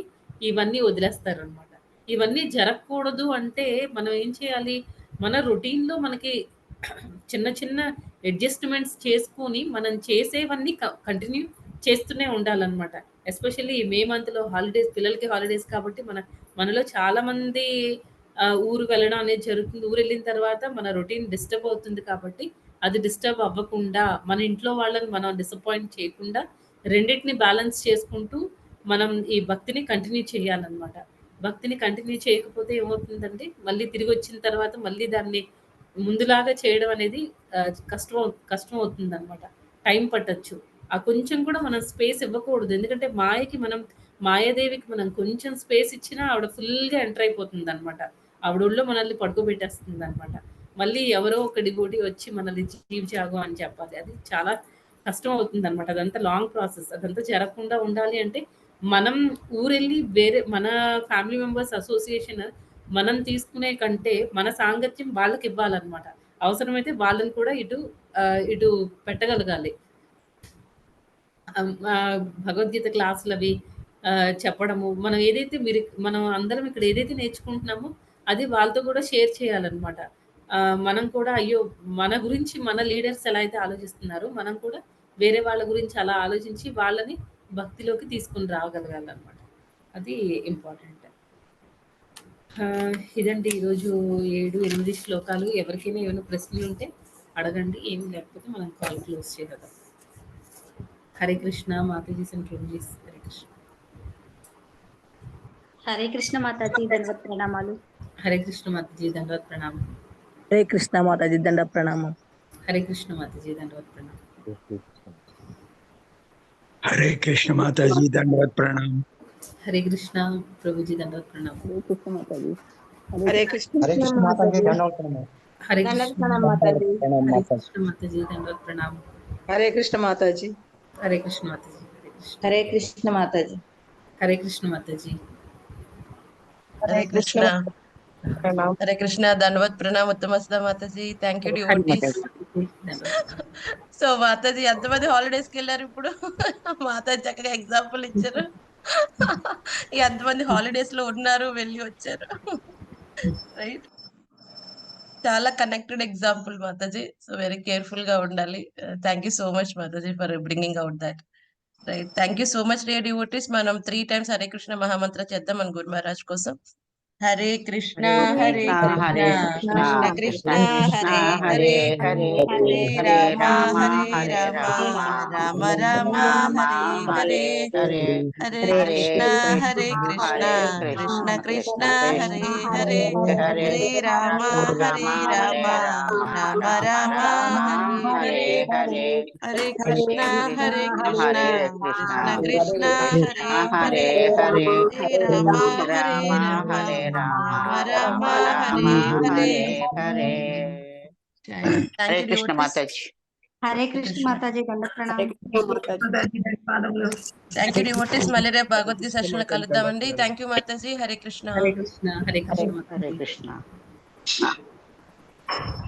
ఇవన్నీ వదిలేస్తారనమాట. ఇవన్నీ జరగకూడదు అంటే మనం ఏం చేయాలి? మన రొటీన్‌లో మనకి చిన్న చిన్న అడ్జస్ట్‌మెంట్స్ చేసుకొని మనం చేసేవన్నీ కంటిన్యూ చేస్తూనే ఉండాలనమాట. ఎస్పెషల్లీ మే మంత్‌లో పిల్లలకి హాలిడేస్ కాబట్టి మనలో చాలామంది ఊరు వెళ్ళడం అనేది జరుగుతుంది. ఊరెళ్ళిన తర్వాత మన రొటీన్ డిస్టర్బ్ అవుతుంది కాబట్టి, అది డిస్టర్బ్ అవ్వకుండా, మన ఇంట్లో వాళ్ళని మనం డిసప్పాయింట్ చేయకుండా, రెండిటిని బ్యాలెన్స్ చేసుకుంటూ, మనం ఈ భక్తిని కంటిన్యూ చేయాలనమాట. భక్తిని కంటిన్యూ చేయకపోతే ఏమవుతుందంటే, మళ్ళీ తిరిగొచ్చిన తర్వాత మళ్ళీ దాన్ని ముందులాగా చేయడం అనేది కష్టమవుతుందనమాట. టైం పట్టొచ్చు. ఆ కొంచెం కూడా మనం స్పేస్ ఇవ్వకూడదు. ఎందుకంటే మాయాదేవికి మనం కొంచెం స్పేస్ ఇచ్చినా ఆవిడ ఫుల్‌గా ఎంటర్ అయిపోతుందనమాట. ఆవిడ ఒళ్ళో మనల్ని పడుకోబెట్టేస్తుందనమాట. మళ్ళీ ఎవరో ఒక డివోటీ వచ్చి మనల్ని జీవ్ జాగు అని చెప్పాలి. అది చాలా కష్టం అవుతుందనమాట. అదంతా లాంగ్ ప్రాసెస్. అదంతా జరగకుండా ఉండాలి అంటే, మనం ఊరెళ్ళి మన ఫ్యామిలీ మెంబర్స్ అసోసియేషన్ మనం తీసుకునే కంటే, మన సాంగత్యం వాళ్ళకివ్వాలనమాట. అవసరమైతే వాళ్ళని కూడా ఇటు పెట్టగలగాలి. భగవద్గీత క్లాసులవి చెప్పడము. మనం అందరం ఇక్కడ ఏదైతే నేర్చుకుంటున్నామో, అది వాళ్ళతో కూడా షేర్ చేయాలనమాట. మనం కూడా అయ్యో! మన గురించి మన లీడర్స్ ఎలా అయితే ఆలోచిస్తున్నారో, మనం కూడా వేరే వాళ్ళ గురించి అలా ఆలోచించి, వాళ్ళని భక్తిలోకి తీసుకొని రాగలగాలనమాట. అది ఇంపార్టెంట్. ఇదండి ఈరోజు 7, 8 శ్లోకాలు. ఎవరికైనా ఏమైనా ప్రశ్నలుంటే అడగండి. ఏమి లేకపోతే మనం కాల్ క్లోజ్ చేసేద్దాం. హరే కృష్ణ. మాతాజీ సెంట్ హరే కృష్ణ. హరే కృష్ణ మాతాజీ దండవత్ ప్రణామాలు. హరే కృష్ణ మాతాజీ దండవత్ ప్రణామం. హరే కృష్ణ మాతాజీ దండ ప్రణామం. హరే కృష్ణ మాతాజీ దండవత్ ప్రణామం. हरे कृष्ण माता जी दंडवत प्रणाम। हरे कृष्णा प्रभु जी दंडवत प्रणाम. హరే కృష్ణ మాతాజీ. हरे कृष्ण माता जी दंडवत प्रणाम। हरे దండవత్ कृष्ण ప్రణామం మాతాజీ. हरे कृष्ण माता जी दंडवत प्रणाम. हरे कृष्ण माता जी। हरे कृष्ण माता जी. हरे कृष्ण माता जी। हरे कृष्ण माता जी. हरे कृष्ण हरे कृष्ण ధన్యవాద్ ప్రణామ్ ఉత్తమస్త మాతాజీ. Thank you devotees. సో మాతాజీ ఎంతమంది హాలిడేస్ కి వెళ్ళారు ఇప్పుడు? మాతాజీ చక్కగా ఎగ్జాంపుల్ ఇచ్చారు. ఎంతమంది హాలిడేస్ లో ఉన్నారు, వెళ్ళి వచ్చారు. రైట్, చాలా connected example Mataji. So very careful గా ఉండాలి. Thank you so much Mataji for bringing out that. Right, thank you so much dear devotees. మనం 3 times హరే కృష్ణ మహామంత్ర చేద్దాం మన గురు మహారాజ్ కోసం. హరే కృష్ణ హరే కృష్ణ కృష్ణ కృష్ణ హరే హరే హరే రామ హరే రామ రామ రామ హరే హరే హరే కృష్ణ కృష్ణ కృష్ణ హరే హరే హరే రామ రామ రామ హరే హరే హరే కృష్ణ కృష్ణ కృష్ణ హరే హరే హరే రామ హరే రామ హరే హరే. హరే కృష్ణ మాతాజీ. హరే కృష్ణ మాతాజీ దండవత్ ప్రణామం. Thank you devotees. మళ్ళీ రేపు భగవద్గీత సెషన్ లో కలుద్దామండి. Thank you Mataji. Hare Krishna. Hare Krishna. Hare Krishna. Hare Krishna.